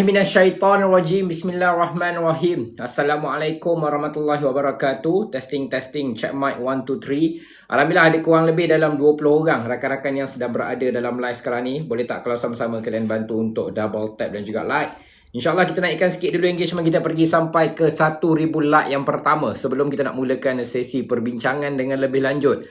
Minasyaitonirrajim. Bismillahirrahmanirrahim. Assalamualaikum warahmatullahi wabarakatuh. Testing check mic 1 2 3. Alhamdulillah ada kurang lebih dalam 20 orang rakan-rakan yang sedang berada dalam live sekarang ni. Boleh tak kalau sama-sama kalian bantu untuk double tap dan juga like. InsyaAllah kita naikkan sikit dulu engagement kita pergi sampai ke 1000 like yang pertama sebelum kita nak mulakan sesi perbincangan dengan lebih lanjut.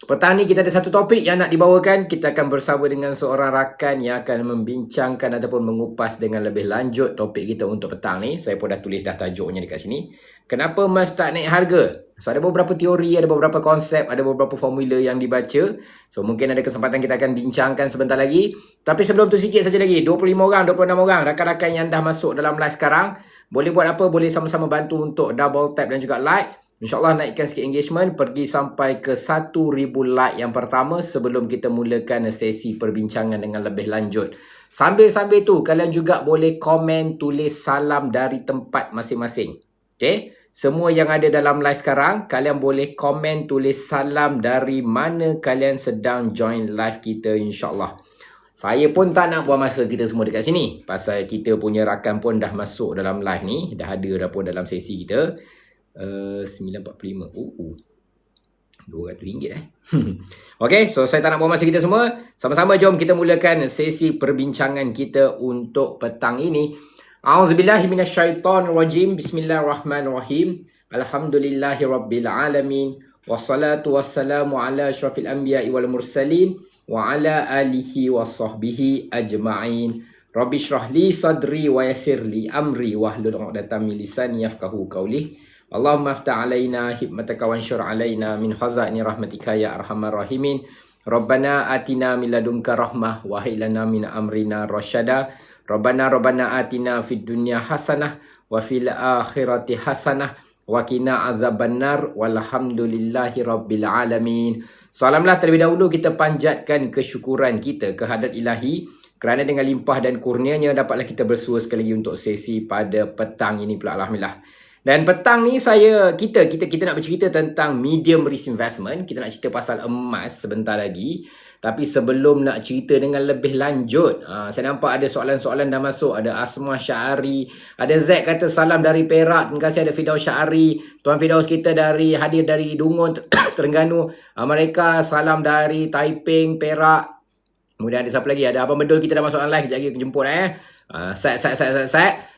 Petang ni kita ada satu topik yang nak dibawakan. Kita akan bersama dengan seorang rakan yang akan membincangkan ataupun mengupas dengan lebih lanjut topik kita untuk petang ni. Saya pun dah tulis dah tajuknya dekat sini. Kenapa emas tak naik harga? So ada beberapa teori, ada beberapa konsep, ada beberapa formula yang dibaca. So mungkin ada kesempatan kita akan bincangkan sebentar lagi. Tapi sebelum tu sikit saja lagi. 25 orang, 26 orang rakan-rakan yang dah masuk dalam live sekarang. Boleh buat apa? Boleh sama-sama bantu untuk double tap dan juga like. InsyaAllah naikkan sikit engagement, pergi sampai ke 1000 like yang pertama sebelum kita mulakan sesi perbincangan dengan lebih lanjut. Sambil-sambil tu, kalian juga boleh komen, tulis salam dari tempat masing-masing. Okay? Semua yang ada dalam live sekarang, kalian boleh komen, tulis salam dari mana kalian sedang join live kita insyaAllah. Saya pun tak nak buang masa kita semua dekat sini. Pasal kita punya rakan pun dah masuk dalam live ni, dah ada dah pun dalam sesi kita. 9.45. RM200 Okay, so saya tak nak buang masa kita semua. Sama-sama jom kita mulakan sesi perbincangan kita untuk petang ini. A'udzubillahi minasyaitonirrajim. Bismillahirrahmanirrahim. Alhamdulillahirabbil alamin. Wassalatu wassalamu ala asyrafil anbiya'i wal mursalin wa ala alihi washabbihi ajma'in. Rabbi shrah li sadri wa yassir li amri wahlul 'uqdatam min lisani yafqahu qawli. Allahumma aftah alaina hikmataka wansyur alaina min khazaini rahmatika ya arhamar rahimin. Rabbana atina min ladunka rahmah wa hab lana min amrina rasyada. Rabbana atina fid dunya hasanah wa fil akhirati hasanah wa qina adzabannar walhamdulillahi rabbil alamin. Salamlah terlebih dahulu kita panjatkan kesyukuran kita ke hadrat Ilahi kerana dengan limpah dan kurnianya dapatlah kita bersua sekali lagi untuk sesi pada petang ini pula, alhamdulillah. Dan petang ni kita nak bercerita tentang medium risk investment. Kita nak cerita pasal emas sebentar lagi. Tapi sebelum nak cerita dengan lebih lanjut, saya nampak ada soalan-soalan dah masuk. Ada Asma Syahari, ada Zack kata salam dari Perak. Terima kasih. Ada Fidaus Syahari, Tuan Fidaus kita hadir dari Dungun, Terengganu. Mereka salam dari Taiping, Perak. Kemudian ada siapa lagi? Ada Abang Bedul kita dah masuk online. Kejap lagi aku jemput Set.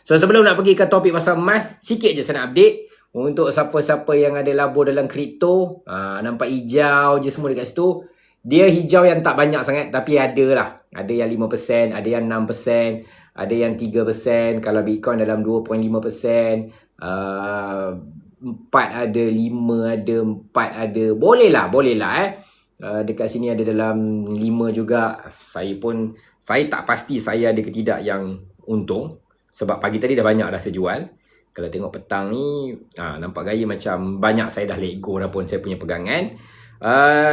So sebelum nak pergi ke topik pasal emas, sikit je saya nak update untuk siapa-siapa yang ada labur dalam kripto. Nampak hijau je semua dekat situ. Dia hijau yang tak banyak sangat, tapi ada lah. Ada yang 5%, ada yang 6%, ada yang 3%. Kalau Bitcoin dalam 2.5%, 4 ada, 5 ada, 4 ada. Boleh lah dekat sini ada dalam 5 juga. Saya tak pasti saya ada ke tidak yang untung. Sebab pagi tadi dah banyak dah saya jual. Kalau tengok petang ni, nampak gaya macam banyak saya dah let go dah pun saya punya pegangan.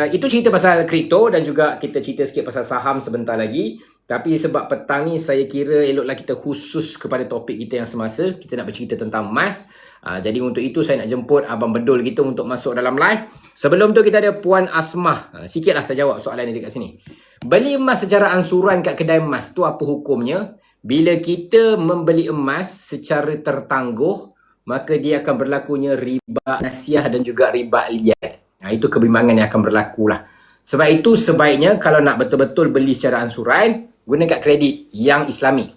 Itu cerita pasal kripto dan juga kita cerita sikit pasal saham sebentar lagi. Tapi sebab petang ni saya kira eloklah kita khusus kepada topik kita yang semasa. Kita nak bercerita tentang emas. Jadi untuk itu saya nak jemput Abang Bedul kita untuk masuk dalam live. Sebelum tu kita ada Puan Asmah. Sikitlah saya jawab soalan ni dekat sini. Beli emas secara ansuran kat kedai emas tu apa hukumnya? Bila kita membeli emas secara tertangguh, maka dia akan berlakunya riba nasiah dan juga riba aliyah. Itu kebimbangan yang akan berlaku lah. Sebab itu sebaiknya kalau nak betul-betul beli secara ansuran, guna kad kredit yang Islami.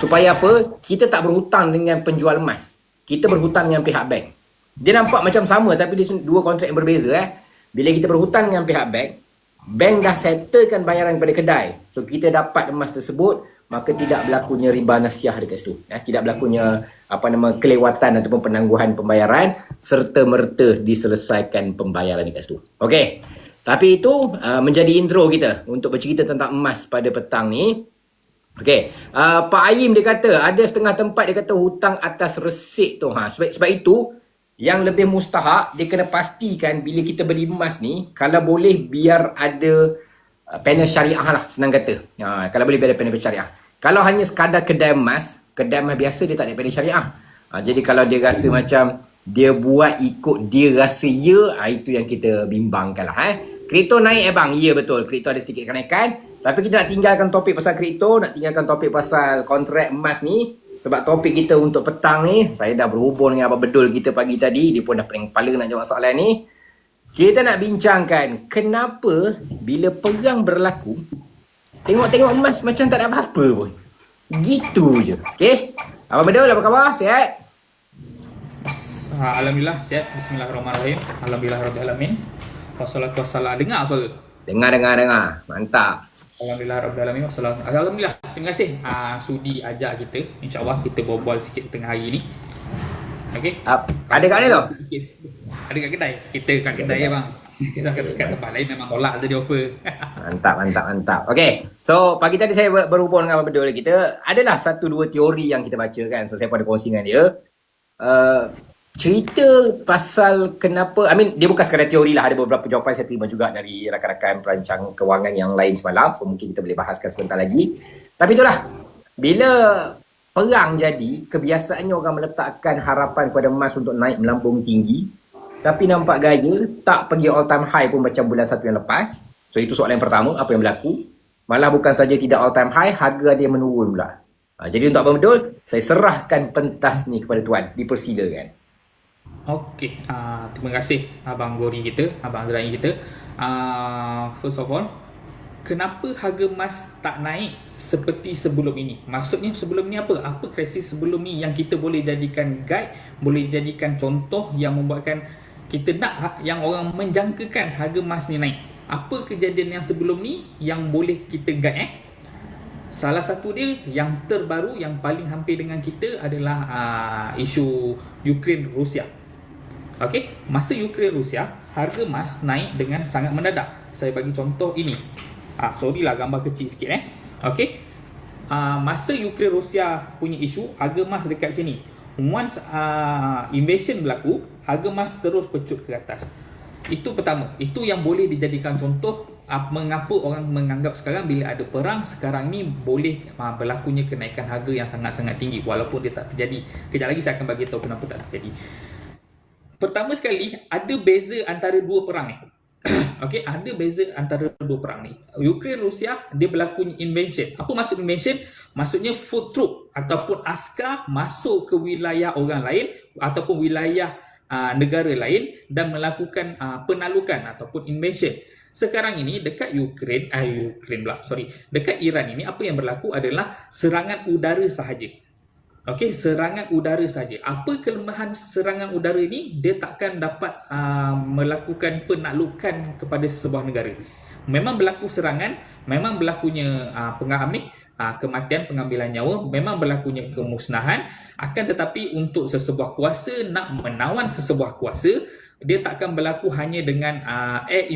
Supaya apa? Kita tak berhutang dengan penjual emas. Kita berhutang dengan pihak bank. Dia nampak macam sama tapi dia dua kontrak yang berbeza. Bila kita berhutang dengan pihak bank dah settlekan bayaran kepada kedai. So kita dapat emas tersebut, maka tidak berlakunya riba nasiah dekat situ. Tidak berlakunya kelewatan ataupun penangguhan pembayaran serta merta diselesaikan pembayaran dekat situ. Okey. Tapi itu menjadi intro kita untuk bercerita tentang emas pada petang ni. Okey. Pak Ayim dia kata ada setengah tempat dia kata hutang atas resit tu. Sebab itu yang lebih mustahak dia kena pastikan bila kita beli emas ni kalau boleh biar ada panel syariah lah, senang kata. Kalau boleh biar ada panel syariah. Kalau hanya sekadar kedai emas biasa dia tak ada panel syariah. Jadi kalau dia rasa macam dia buat ikut dia rasa itu yang kita bimbangkan lah. Kripto naik bang? Ya betul, kripto ada sedikit kenaikan. Tapi kita nak tinggalkan topik pasal kripto, nak tinggalkan topik pasal kontrak emas ni. Sebab topik kita untuk petang ni, saya dah berhubung dengan Abang Bedul kita pagi tadi. Dia pun dah pening kepala nak jawab soalan ni. Kita nak bincangkan kenapa bila perang berlaku, tengok-tengok emas macam tak ada apa-apa pun. Gitu je. Okay? Abang Bedul, apa khabar? Sihat? Alhamdulillah, sihat. Bismillahirrahmanirrahim. Alhamdulillahirrahmanirrahim. Wassalatu wassalam. Dengar suara? Dengar. Mantap. Alhamdulillahirrahmanirrahim. Alhamdulillah. Terima kasih Sudi ajak kita. InsyaAllah kita berbual sikit tengah hari ni. Okey. Ada kat mana tu? Ada kat kedai. Kita kat kedai ya bang. Kita kat tempat lain memang tolak tadi offer. Mantap. Okey. So, pagi tadi saya berhubung dengan Abang Bedul. Kita adalah 1-2 teori yang kita baca kan. So, saya pun ada kongsi dengan dia. Cerita pasal kenapa, dia bukan sekadar teori lah, ada beberapa jawapan saya terima juga dari rakan-rakan perancang kewangan yang lain semalam, so mungkin kita boleh bahaskan sebentar lagi. Tapi itulah, bila perang jadi, kebiasaannya orang meletakkan harapan kepada emas untuk naik melambung tinggi, tapi nampak gaya tak pergi all time high pun macam bulan 1 yang lepas. So itu soalan yang pertama, apa yang berlaku? Malah bukan saja tidak all time high, harga ada yang menurun pula. Jadi untuk Abang Bedul, saya serahkan pentas ni kepada tuan, dipersilakan. Okey, terima kasih Abang Gori kita, Abang Azrain kita. First of all, kenapa harga emas tak naik seperti sebelum ini? Maksudnya sebelum ni apa? Apa krisis sebelum ni yang kita boleh jadikan guide, boleh jadikan contoh yang membuatkan kita nak yang orang menjangkakan harga emas ni naik? Apa kejadian yang sebelum ni yang boleh kita guide Salah satu dia yang terbaru, yang paling hampir dengan kita adalah isu Ukraine-Rusia. Okey, masa Ukraine-Rusia, harga emas naik dengan sangat mendadak. Saya bagi contoh ini. Sorry lah gambar kecil sikit Okey. Masa Ukraine-Rusia punya isu, harga emas dekat sini. Once invasion berlaku, harga emas terus pecut ke atas. Itu pertama. Itu yang boleh dijadikan contoh mengapa orang menganggap sekarang bila ada perang sekarang ni boleh berlakunya kenaikan harga yang sangat-sangat tinggi walaupun dia tak terjadi. Kejap lagi saya akan bagi tahu kenapa tak terjadi. Pertama sekali, ada beza antara dua perang ni. Okey, ada beza antara dua perang ni. Ukraine-Rusia, dia berlakunya invasion. Apa maksud invasion? Maksudnya foot troop ataupun askar masuk ke wilayah orang lain ataupun wilayah negara lain dan melakukan penaklukan ataupun invasion. Sekarang ini dekat dekat Iran ini apa yang berlaku adalah serangan udara sahaja. Okey, serangan udara saja. Apa kelemahan serangan udara ini? Dia takkan dapat melakukan penaklukan kepada sesebuah negara. Memang berlaku serangan, memang berlakunya kematian, pengambilan nyawa, memang berlakunya kemusnahan. Akan tetapi untuk sesebuah kuasa nak menawan sesebuah kuasa, dia takkan berlaku hanya dengan air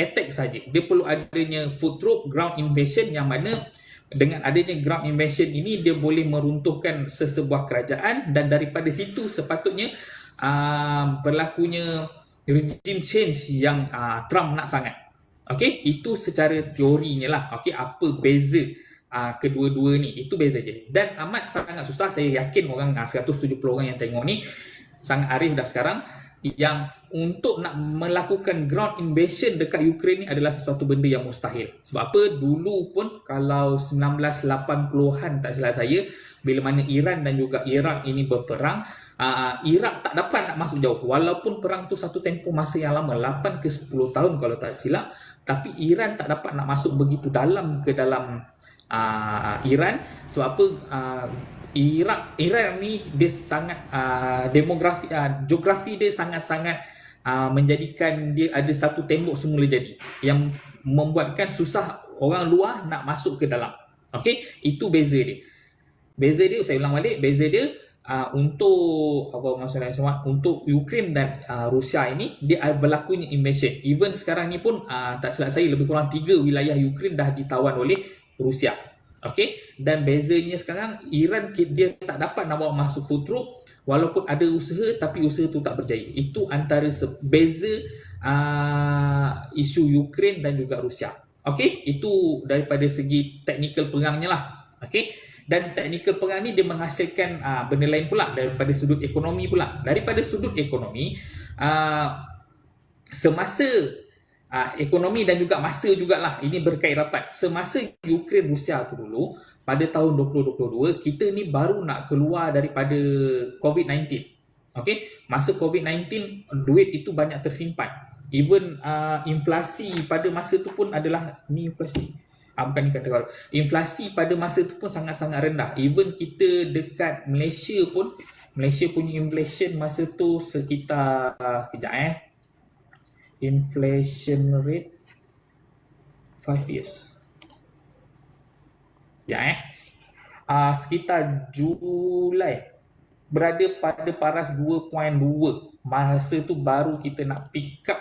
attack saja. Dia perlu adanya foot troop, ground invasion, yang mana dengan adanya ground invasion ini dia boleh meruntuhkan sesebuah kerajaan dan daripada situ sepatutnya berlakunya regime change yang Trump nak sangat. Okey, itu secara teorinya lah. Okey, apa beza kedua-dua ni? Itu beza je. Dan amat sangat susah, saya yakin orang 170 orang yang tengok ni sangat arif dah sekarang, yang untuk nak melakukan ground invasion dekat Ukraine ni adalah sesuatu benda yang mustahil. Sebab apa? Dulu pun kalau 1980-an tak silap saya, bila mana Iran dan juga Iraq ini berperang, Iraq tak dapat nak masuk jauh. Walaupun perang tu satu tempoh masa yang lama, 8 ke 10 tahun kalau tak silap, tapi Iran tak dapat nak masuk begitu dalam ke dalam Iran. Sebab apa? Iran ni dia sangat geografi dia sangat-sangat menjadikan dia ada satu tembok semula jadi yang membuatkan susah orang luar nak masuk ke dalam. Okey, itu beza dia. Beza dia, saya ulang balik, beza dia untuk untuk Ukraine dan Rusia ini dia berlakunya invasion. Even sekarang ni pun tak silap saya lebih kurang 3 wilayah Ukraine dah ditawan oleh Rusia. Okey, dan bezanya sekarang Iran dia tak dapat nak bawa masuk foot troop walaupun ada usaha, tapi usaha tu tak berjaya. Itu antara beza isu Ukraine dan juga Rusia. Okey, itu daripada segi teknikal perangnya lah. Okey, dan teknikal perang ni dia menghasilkan benda lain pula daripada sudut ekonomi pula. Daripada sudut ekonomi, semasa ekonomi dan juga masa jugalah, ini berkait rapat. Semasa Ukraine Rusia tu dulu, pada tahun 2022, kita ni baru nak keluar daripada COVID-19. Okay, masa COVID-19 duit itu banyak tersimpan. Even inflasi pada masa tu pun adalah, ni inflasi, bukan ni kata kalau inflasi pada masa tu pun sangat-sangat rendah. Even kita dekat Malaysia pun, Malaysia punya inflation masa tu sekitar inflation rate 5 years. Sekitar Julai berada pada paras 2.2. Masa tu baru kita nak pick up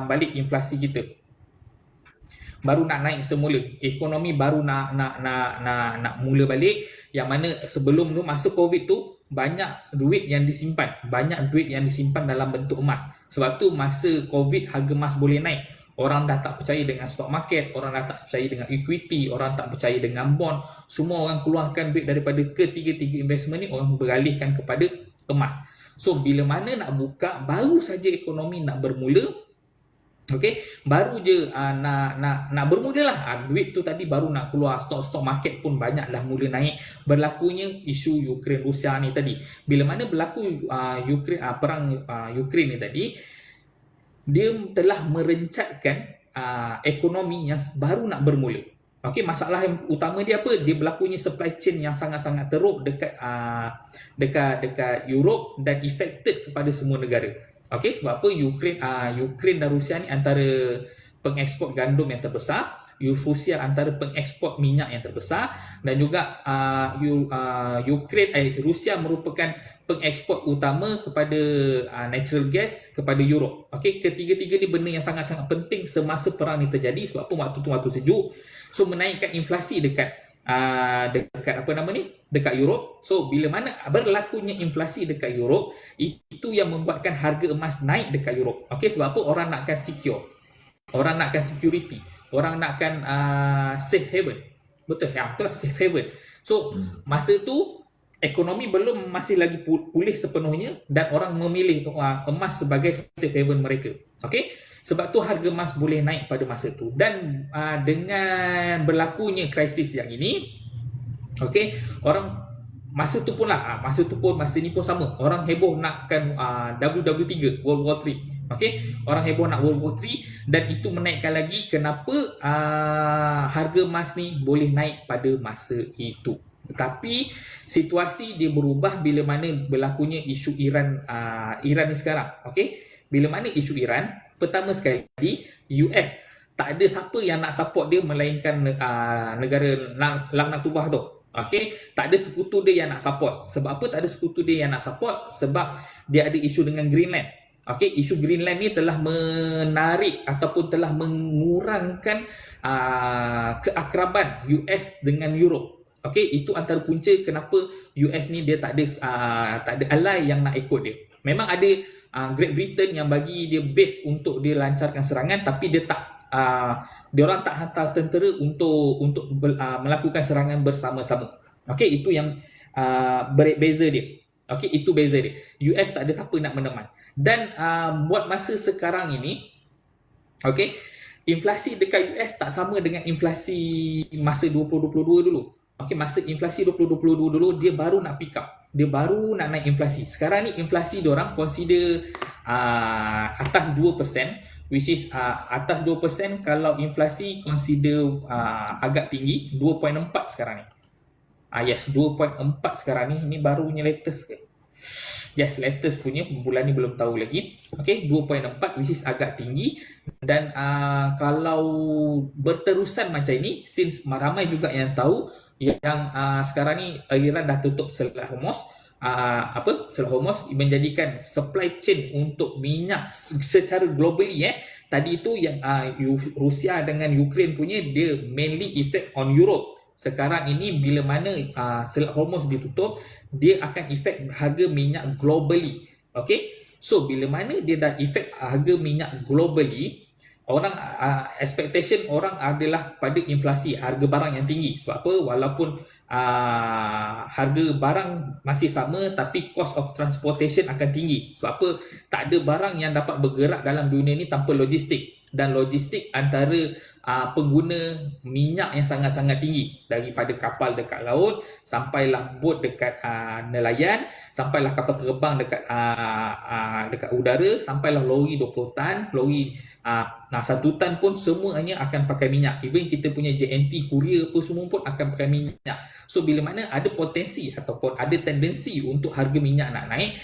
balik inflasi kita. Baru nak naik semula. Ekonomi baru nak mula balik. Yang mana sebelum tu, masa COVID tu, banyak duit yang disimpan. Banyak duit yang disimpan dalam bentuk emas. Sebab tu masa COVID harga emas boleh naik. Orang dah tak percaya dengan stock market, orang dah tak percaya dengan equity, orang tak percaya dengan bond. Semua orang keluarkan duit daripada ketiga-tiga investment ni, orang beralihkan kepada emas. So bila mana nak buka, baru saja ekonomi nak bermula. Okay, baru je nak bermula lah. Duit tu tadi baru nak keluar, stok market pun banyak dah mula naik. Berlakunya isu Ukraine Rusia ni tadi. Bila mana berlaku perang Ukraine ni tadi, dia telah merencatkan ekonomi yang baru nak bermula. Okay, masalah yang utama dia apa? Dia berlakunya supply chain yang sangat-sangat teruk dekat Europe dan affected kepada semua negara. Okey, sebab apa? Ukraine dan Rusia ni antara pengeksport gandum yang terbesar, Rusia antara pengeksport minyak yang terbesar, dan juga Rusia merupakan pengeksport utama kepada natural gas kepada Europe. Okey, ketiga-tiga ni benda yang sangat-sangat penting semasa perang ni terjadi. Sebab apa? Waktu tu waktu sejuk, so menaikkan inflasi dekat dekat Europe. So bila mana berlakunya inflasi dekat Europe, itu yang membuatkan harga emas naik dekat Europe. Okey, sebab apa? Orang nakkan secure, orang nakkan security, orang nakkan safe haven. Betul ya, itulah safe haven. So masa tu ekonomi belum masih lagi pulih sepenuhnya, dan orang memilih emas sebagai safe haven mereka. Okey, sebab tu harga emas boleh naik pada masa tu. Dan dengan berlakunya krisis yang ini, okey, orang masa tu pun masa ni pun sama. Orang heboh nakkan WW3, World War 3. Okey, orang heboh nak World War 3, dan itu menaikkan lagi kenapa harga emas ni boleh naik pada masa itu. Tetapi situasi dia berubah bila mana berlakunya isu Iran ni sekarang. Okey, bila mana isu Iran, pertama sekali US tak ada siapa yang nak support dia melainkan negara Lang Natubah tu. Okey, tak ada sekutu dia yang nak support. Sebab apa tak ada sekutu dia yang nak support? Sebab dia ada isu dengan Greenland. Okey, isu Greenland ni telah menarik ataupun telah mengurangkan keakraban US dengan Europe. Okey, itu antara punca kenapa US ni dia tak ada ally yang nak ikut dia. Memang ada Great Britain yang bagi dia base untuk dia lancarkan serangan, tapi dia tak dia orang tak hantar tentera untuk melakukan serangan bersama-sama. Okey, itu yang beza dia. Okey, itu beza dia. US tak ada siapa nak meneman. Dan buat masa sekarang ini, okey, inflasi dekat US tak sama dengan inflasi masa 2022 dulu. Okey, masa inflasi 2022 dulu dia baru nak pick up. Dia baru nak naik inflasi. Sekarang ni inflasi diorang consider atas 2%, which is atas 2% kalau inflasi consider agak tinggi, 2.4 sekarang ni. Yes, 2.4 sekarang ni. Ini barunya latest ke? Yes, latest punya, bulan ni belum tahu lagi. Okay, 2.4 which is agak tinggi. Dan kalau berterusan macam ini, since ramai juga yang tahu yang sekarang ni Iran dah tutup Selat Hormuz, Selat Hormuz menjadikan supply chain untuk minyak secara globally. Tadi itu yang Rusia dengan Ukraine punya, dia mainly effect on Europe. Sekarang ini bila mana Selat Hormuz ditutup, dia akan effect harga minyak globally. Okay, so bila mana dia dah effect harga minyak globally, orang expectation orang adalah pada inflasi, harga barang yang tinggi. Sebab apa? Walaupun harga barang masih sama, tapi cost of transportation akan tinggi. Sebab apa? Tak ada barang yang dapat bergerak dalam dunia ni tanpa logistik. dan logistik antara pengguna minyak yang sangat-sangat tinggi, daripada kapal dekat laut sampailah bot dekat nelayan, sampailah kapal terbang dekat udara, sampailah lori 20 tan, lori 1 tan pun semuanya akan pakai minyak. Even kita punya JNT courier pun semua pun akan pakai minyak. So bila mana ada potensi ataupun ada tendensi untuk harga minyak nak naik,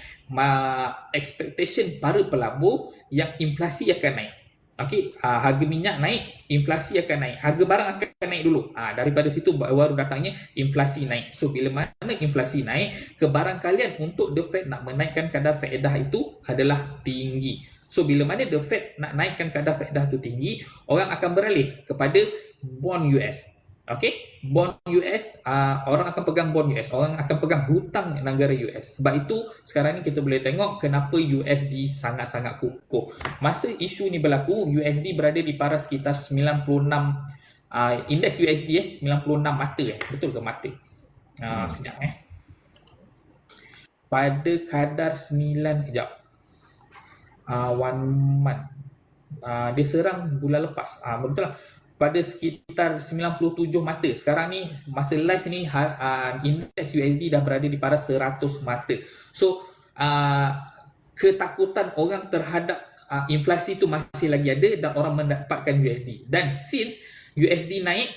expectation para pelabur yang inflasi akan naik. Okey, harga minyak naik, inflasi akan naik. Harga barang akan naik dulu. Daripada situ baru datangnya inflasi naik. So bila mana inflasi naik, kebarangkalian untuk The Fed nak menaikkan kadar faedah itu adalah tinggi. So bila mana The Fed nak naikkan kadar faedah itu tinggi, orang akan beralih kepada bond US. Okey, bond US, orang akan pegang bond US, orang akan pegang hutang negara US. Sebab itu sekarang ni kita boleh tengok kenapa USD sangat-sangat kukuh. Masa isu ni berlaku, USD berada di paras sekitar 96, indeks USD 96 mata betul ke mata? Sekejap pada kadar 9, kejap, one month, dia serang bulan lepas, betul lah, pada sekitar 97 mata. Sekarang ni masa live ni indeks USD dah berada di paras 100 mata. So ketakutan orang terhadap inflasi tu masih lagi ada dan orang mendapatkan USD. Dan since USD naik,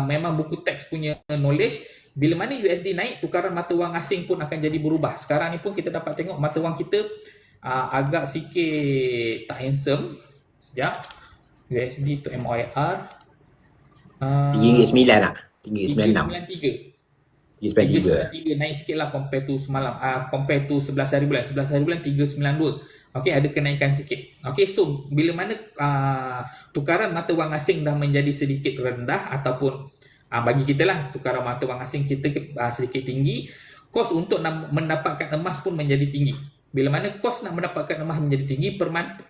memang buku teks punya knowledge, bila mana USD naik, tukaran mata wang asing pun akan jadi berubah. Sekarang ni pun kita dapat tengok mata wang kita agak sikit tak handsome. Sekejap, USD to MYR RM3.9 lah, RM3.96. RM3.93 naik sikit lah compare to semalam, compare to 11 hari bulan. 11 hari bulan RM3.92. Okey, ada kenaikan sikit. Okey, so bila mana tukaran mata wang asing dah menjadi sedikit rendah, ataupun bagi kita lah tukaran mata wang asing kita sedikit tinggi, kos untuk mendapatkan emas pun menjadi tinggi. Bila mana kos nak mendapatkan emas menjadi tinggi,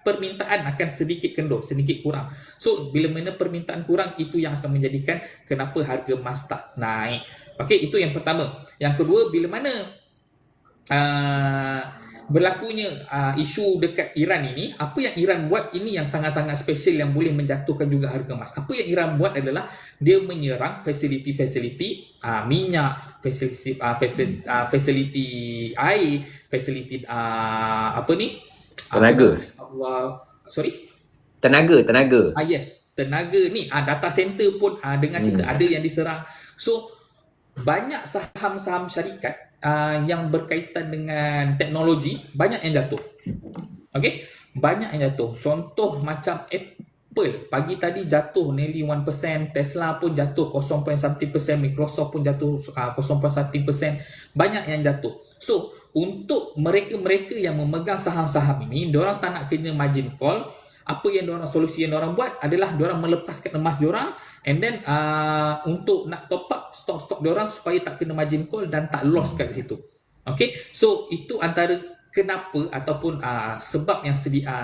permintaan akan sedikit kendor, sedikit kurang. So, bila mana permintaan kurang, itu yang akan menjadikan kenapa harga emas tak naik. Okey, itu yang pertama. Yang kedua, bila mana berlakunya isu dekat Iran ini, apa yang Iran buat ini yang sangat-sangat special yang boleh menjatuhkan juga harga emas. Apa yang Iran buat adalah dia menyerang fasiliti-fasiliti minyak, fasiliti air, fasiliti tenaga. Tenaga. Yes, tenaga ni data center pun dengan cerita ada yang diserang. So banyak saham-saham syarikat yang berkaitan dengan teknologi banyak yang jatuh. Okey, banyak yang jatuh. Contoh macam Apple pagi tadi jatuh nearly 1%, Tesla pun jatuh 0.1%, Microsoft pun jatuh 0.1%. Banyak yang jatuh. So, untuk mereka-mereka yang memegang saham-saham ini, diorang tak nak kena margin call. Apa yang diorang, solusi yang diorang buat adalah diorang melepaskan emas diorang, and then untuk nak top up stok-stok diorang supaya tak kena margin call dan tak loss kat situ. Okay, so itu antara kenapa ataupun sebab yang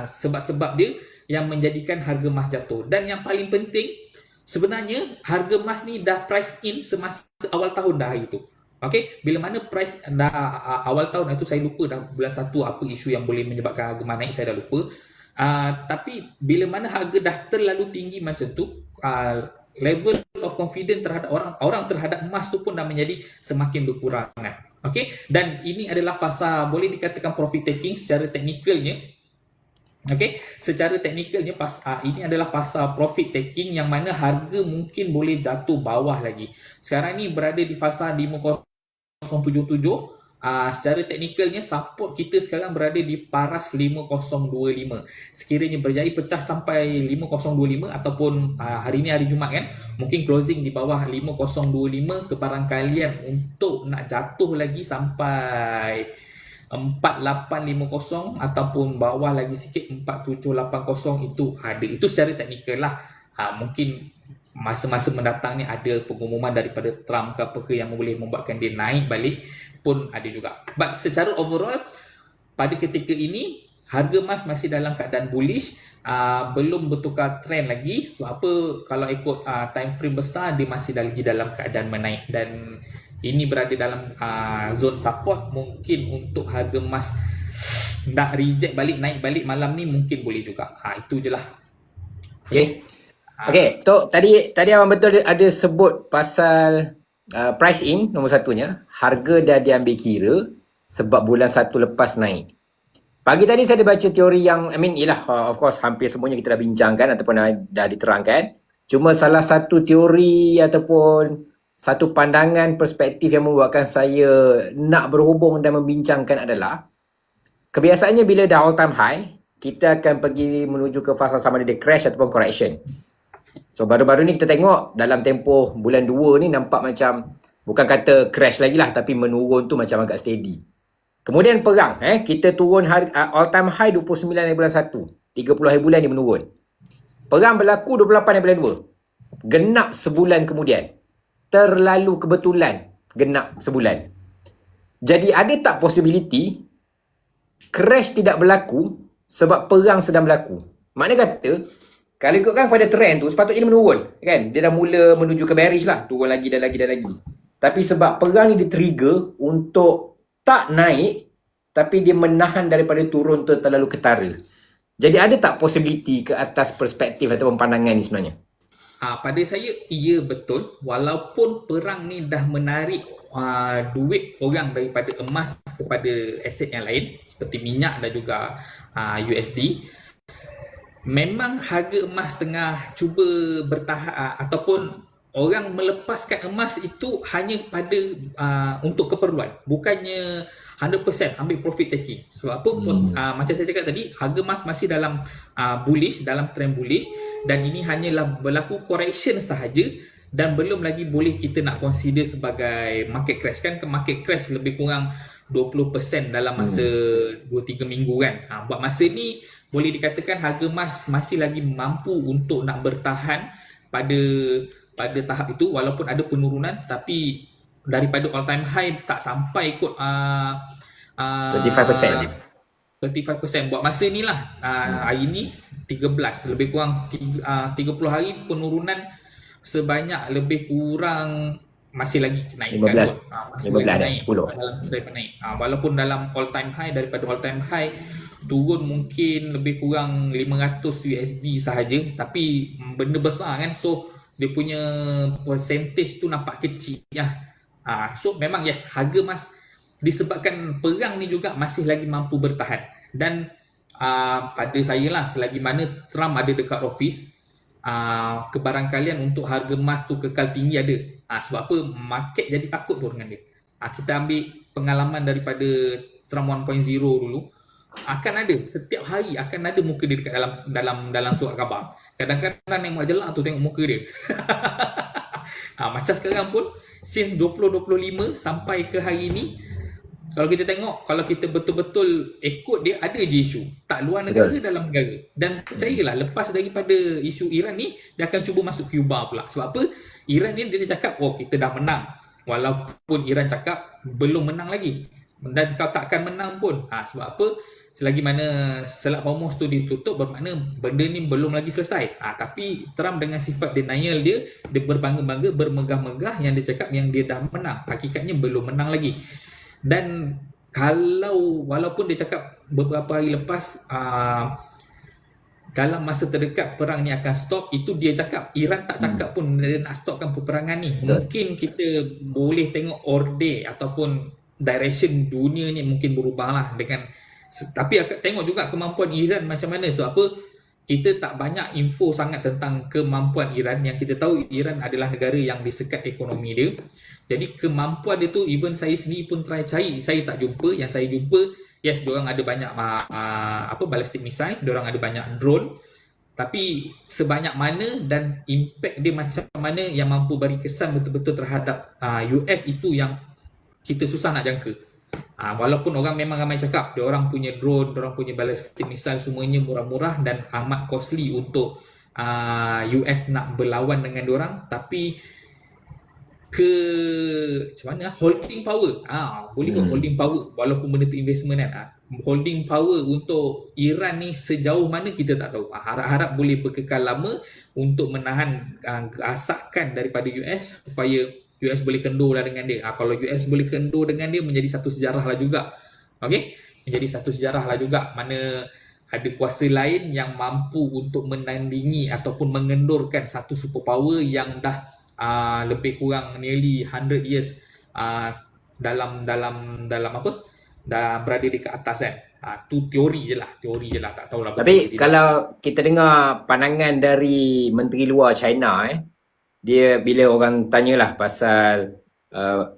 sebab-sebab dia yang menjadikan harga emas jatuh. Dan yang paling penting, sebenarnya harga emas ni dah price in semasa awal tahun dah hari tu. Okay, bila mana price dah awal tahun itu, saya lupa dah bulan 1 apa isu yang boleh menyebabkan harga emas naik, saya dah lupa. Tapi bila mana harga dah terlalu tinggi macam tu, level of confidence terhadap orang terhadap emas tu pun dah menjadi semakin berkurangan. Okey, dan ini adalah fasa boleh dikatakan profit taking secara teknikalnya. Okey, secara teknikalnya ini adalah fasa profit taking yang mana harga mungkin boleh jatuh bawah lagi. Sekarang ni berada di fasa 5077. Secara teknikalnya support kita sekarang berada di paras 5025. Sekiranya berjaya pecah sampai 5025 ataupun hari ni hari Jumaat kan, mungkin closing di bawah 5025, kebarangkalian untuk nak jatuh lagi sampai 4850 ataupun bawah lagi sikit 4780 itu ada. Itu secara teknikal lah. Mungkin masa-masa mendatang ni ada pengumuman daripada Trump ke apa ke yang boleh membuatkan dia naik balik pun ada juga. But secara overall pada ketika ini harga emas masih dalam keadaan bullish, belum bertukar trend lagi. Sebab apa? Kalau ikut time frame besar, dia masih lagi dalam keadaan menaik dan ini berada dalam zone support. Mungkin untuk harga emas nak reject balik, naik balik malam ni mungkin boleh juga. Itu je lah. Okay. Ah, Okay, Tok, tadi abang betul ada sebut pasal price in nombor satunya. Harga dah diambil kira sebab bulan satu lepas naik. Pagi tadi saya ada baca teori yang, yelah, of course hampir semuanya kita dah bincangkan ataupun dah diterangkan. Cuma salah satu teori ataupun satu pandangan perspektif yang membuatkan saya nak berhubung dan membincangkan adalah, kebiasaannya bila dah all time high, kita akan pergi menuju ke fasa sama ada crash ataupun correction. So baru-baru ni kita tengok dalam tempoh bulan 2 ni nampak macam, bukan kata crash lagi lah, tapi menurun tu macam agak steady. Kemudian perang, kita turun all time high 29 hari bulan 1, 30 hari bulan ni menurun. Perang berlaku 28 hari bulan 2. Genap sebulan kemudian. Terlalu kebetulan genap sebulan. Jadi ada tak possibility crash tidak berlaku sebab perang sedang berlaku? Maknanya kata, kalau ikutkan pada trend tu, sepatutnya dia menurun. Kan? Dia dah mula menuju ke bearish lah. Turun lagi dan lagi dan lagi. Tapi sebab perang ni dia-trigger untuk tak naik, tapi dia menahan daripada turun tu terlalu ketara. Jadi ada tak possibility ke atas perspektif ataupun pandangan ni sebenarnya? Pada saya, ia betul. Walaupun perang ni dah menarik duit orang daripada emas kepada aset yang lain, seperti minyak dan juga USD, memang harga emas tengah cuba bertahan ataupun orang melepaskan emas itu hanya pada untuk keperluan, bukannya 100% ambil profit taking. Sebab apa pun macam saya cakap tadi, harga emas masih dalam bullish, dalam trend bullish, dan ini hanyalah berlaku correction sahaja dan belum lagi boleh kita nak consider sebagai market crash. Kan market crash lebih kurang 20% dalam masa 2-3 minggu kan. Buat masa ni boleh dikatakan harga emas masih lagi mampu untuk nak bertahan pada tahap itu, walaupun ada penurunan, tapi daripada all time high tak sampai kot 25%. 35%. Buat masa ni lah, hari ni 13, lebih kurang 30 hari penurunan sebanyak lebih kurang masih lagi naik 15 dan naik, 10 naik. Walaupun dalam all time high, daripada all time high turun mungkin lebih kurang 500 USD sahaja, tapi benda besar kan, so dia punya percentage tu nampak kecil lah. So memang yes, harga emas disebabkan perang ni juga masih lagi mampu bertahan. Dan pada saya lah, selagi mana Trump ada dekat office, kebarangkalian untuk harga emas tu kekal tinggi ada. Sebab apa? Market jadi takut tu dengan dia. Kita ambil pengalaman daripada Trump 1.0 dulu. Akan ada, setiap hari akan ada muka dia dekat dalam surat khabar. Kadang-kadang naik majalah tu tengok muka dia. Macam sekarang pun, since 2025 sampai ke hari ni, kalau kita tengok, kalau kita betul-betul ikut dia, ada je isu. Tak luar negara, dalam negara. Dan percayalah, lepas daripada isu Iran ni, dia akan cuba masuk Cuba pula. Sebab apa? Iran ni dia cakap, kita dah menang. Walaupun Iran cakap, belum menang lagi. Dan kau tak akan menang pun. Sebab apa? Selagi mana Selat Hormuz tu ditutup, bermakna benda ni belum lagi selesai. Tapi Trump dengan sifat denial dia berbangga-bangga, bermegah-megah yang dia cakap yang dia dah menang. Hakikatnya belum menang lagi. Dan walaupun dia cakap beberapa hari lepas dalam masa terdekat perang ni akan stop, itu dia cakap. Iran tak cakap pun dia nak stopkan peperangan ni. Mungkin kita boleh tengok order ataupun direction dunia ni mungkin berubah lah dengan, tapi tengok juga kemampuan Iran macam mana. Sebab apa? Kita tak banyak info sangat tentang kemampuan Iran. Yang kita tahu, Iran adalah negara yang disekat ekonomi dia. Jadi kemampuan dia tu, even saya sendiri pun try cari, saya tak jumpa. Yang saya jumpa, yes, diorang ada banyak ballistic missile, diorang ada banyak drone. Tapi sebanyak mana dan impact dia macam mana yang mampu bagi kesan betul-betul terhadap US, itu yang kita susah nak jangka. Walaupun orang memang ramai cakap diorang punya drone, diorang punya ballistic missile semuanya murah-murah dan amat costly untuk US nak berlawan dengan diorang, tapi macam mana, holding power, boleh ke holding power, walaupun benda tu investment kan, holding power untuk Iran ni sejauh mana kita tak tahu. Harap-harap boleh berkekal lama untuk menahan keasakan daripada US, supaya US boleh kendur lah dengan dia. Kalau US boleh kendur dengan dia, menjadi satu sejarah lah juga. Okay? Menjadi satu sejarah lah juga. Mana ada kuasa lain yang mampu untuk menandingi ataupun mengendurkan satu superpower yang dah lebih kurang nearly 100 years dalam apa, dah berada di ke atas kan. Tu teori je lah, tak tahulah betul Tapi ke tidak. kalau kita dengar pandangan dari Menteri Luar China, dia bila orang tanyalah pasal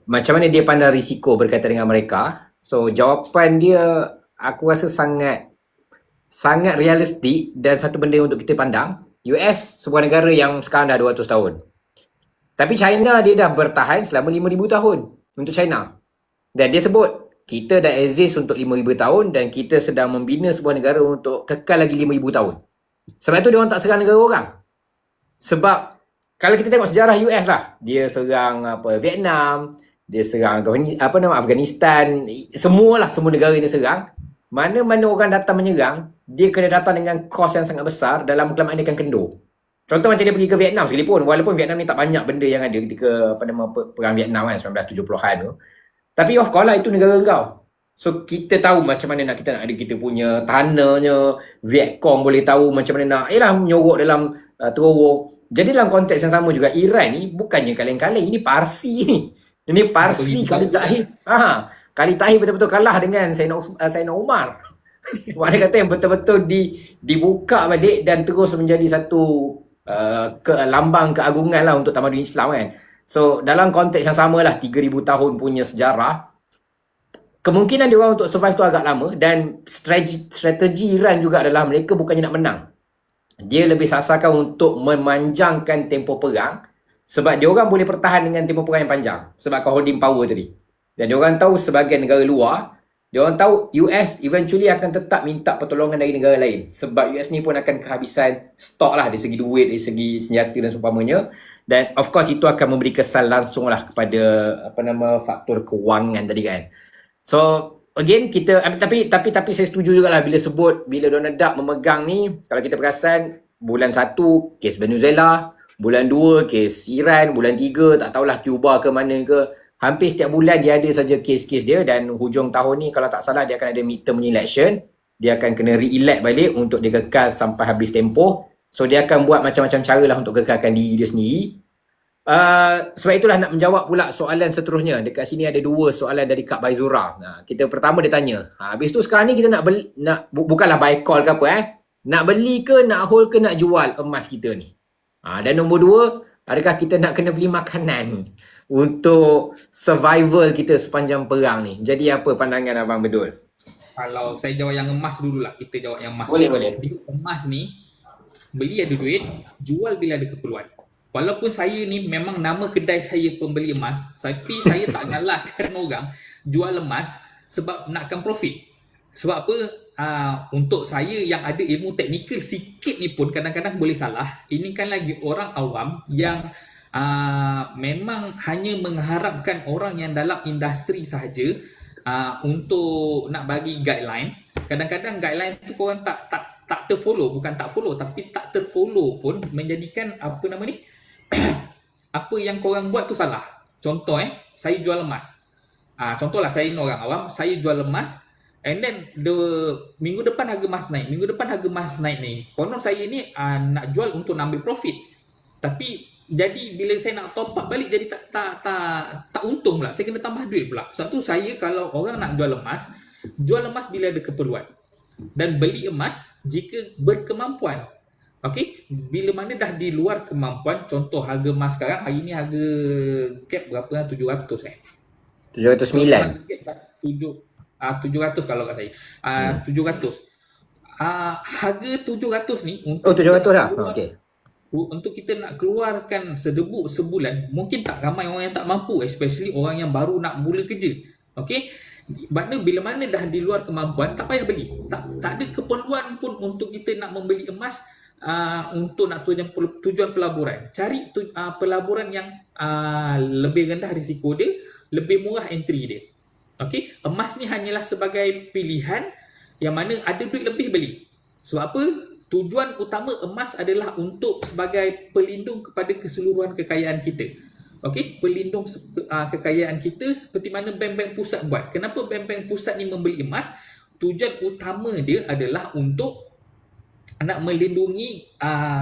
macam mana dia pandang risiko berkaitan dengan mereka, so jawapan dia aku rasa sangat realistik dan satu benda untuk kita pandang. US sebuah negara yang sekarang dah 200 tahun. Tapi China dia dah bertahan selama 5,000 tahun untuk China. Dan dia sebut kita dah exist untuk 5,000 tahun dan kita sedang membina sebuah negara untuk kekal lagi 5,000 tahun. Sebab tu dia orang tak serang negara orang. Sebab kalau kita tengok sejarah US lah, dia serang Vietnam, dia serang Afghanistan, semua negara dia serang. Mana-mana orang datang menyerang, dia kena datang dengan kos yang sangat besar dalam kelamaan dia akan kendur. Contoh macam dia pergi ke Vietnam sekalipun, walaupun Vietnam ni tak banyak benda yang ada ketika perang Vietnam kan 1970-an tu. Tapi of course lah itu negara kau. So kita tahu macam mana kita nak ada kita punya tanahnya, Vietcong boleh tahu macam mana nak menyorok dalam terowong. Jadi dalam konteks yang sama juga, Iran ni bukannya kaleng-kaleng, ini Parsi ni. Ini Parsi kali takhir. Kali takhir betul-betul kalah dengan Sayyidina Umar. Maknanya kata yang betul-betul dibuka balik dan terus menjadi satu lambang keagungan lah untuk tamadun Islam kan. So dalam konteks yang sama lah, 3,000 tahun punya sejarah, kemungkinan dia orang untuk survive tu agak lama. Dan strategi Iran juga adalah mereka bukannya nak menang, dia lebih sasarkan untuk memanjangkan tempoh perang. Sebab dia orang boleh pertahan dengan tempoh perang yang panjang sebab kau holding power tadi. Dan dia orang tahu sebagai negara luar, dia orang tahu US eventually akan tetap minta pertolongan dari negara lain. Sebab US ni pun akan kehabisan stok lah dari segi duit, dari segi senjata dan seumpamanya. Dan of course itu akan memberi kesan langsung lah kepada faktor kewangan tadi kan. So again kita tapi saya setuju jugalah bila Donald Duck memegang ni. Kalau kita perasan bulan 1 kes Venezuela, bulan 2 kes Iran, bulan 3 tak tahulah Cuba ke mana ke. Hampir setiap bulan dia ada saja kes-kes dia. Dan hujung tahun ni kalau tak salah dia akan ada midterm election. Dia akan kena re-elect balik untuk dia kekal sampai habis tempoh. So dia akan buat macam-macam cara lah untuk kekalkan diri dia sendiri. Sebab itulah nak menjawab pula soalan seterusnya. Dekat sini ada 2 soalan dari Kak Baizura. Kita pertama dia tanya, habis tu sekarang ni kita nak beli, bukanlah buy call ke apa nak beli ke, nak hold ke, nak jual emas kita ni. Dan nombor 2, adakah kita nak kena beli makanan untuk survival kita sepanjang perang ni? Jadi apa pandangan Abang Bedul? Kalau saya jawab yang emas dululah, kita jawab yang emas. Boleh. Emas ni beli ada duit, jual bila ada keperluan. Walaupun saya ni memang nama kedai saya pembeli emas, tapi saya tak galakkan orang jual emas sebab nakkan profit. Sebab apa? Untuk saya yang ada ilmu teknikal sikit ni pun kadang-kadang boleh salah. Ini kan lagi orang awam yang memang hanya mengharapkan orang yang dalam industri sahaja untuk nak bagi guideline. Kadang-kadang guideline tu korang tak terfollow, bukan tak follow tapi tak terfollow pun menjadikan apa yang korang buat tu salah. Contoh saya jual emas. Contohlah saya ni orang awam, saya jual emas and then minggu depan harga emas naik ni. Konon saya ni nak jual untuk nak ambil profit. Tapi jadi bila saya nak top up balik jadi tak untung pula. Saya kena tambah duit pula. Sebab tu saya kalau orang nak jual emas bila ada keperluan. Dan beli emas jika berkemampuan. Okey, bila mana dah di luar kemampuan, contoh harga emas sekarang hari ni harga cap berapa? 700 709. 700 kalau kat saya. 700. Harga 700 ni untuk 700 dah. Okey. Untuk kita nak keluarkan sedebuk sebulan, mungkin tak ramai orang yang tak mampu, especially orang yang baru nak mula kerja. Okey. Maknanya bila mana dah di luar kemampuan, tak payah beli. Tak ada keperluan pun untuk kita nak membeli emas untuk nak tujuan pelaburan. Cari pelaburan yang lebih rendah risiko dia, lebih murah entry dia. Okey, emas ni hanyalah sebagai pilihan yang mana ada duit lebih beli. Sebab apa? Tujuan utama emas adalah untuk sebagai pelindung kepada keseluruhan kekayaan kita. Okey, pelindung kekayaan kita seperti mana bank-bank pusat buat. Kenapa bank-bank pusat ni membeli emas? tujuan utama dia adalah untuk nak melindungi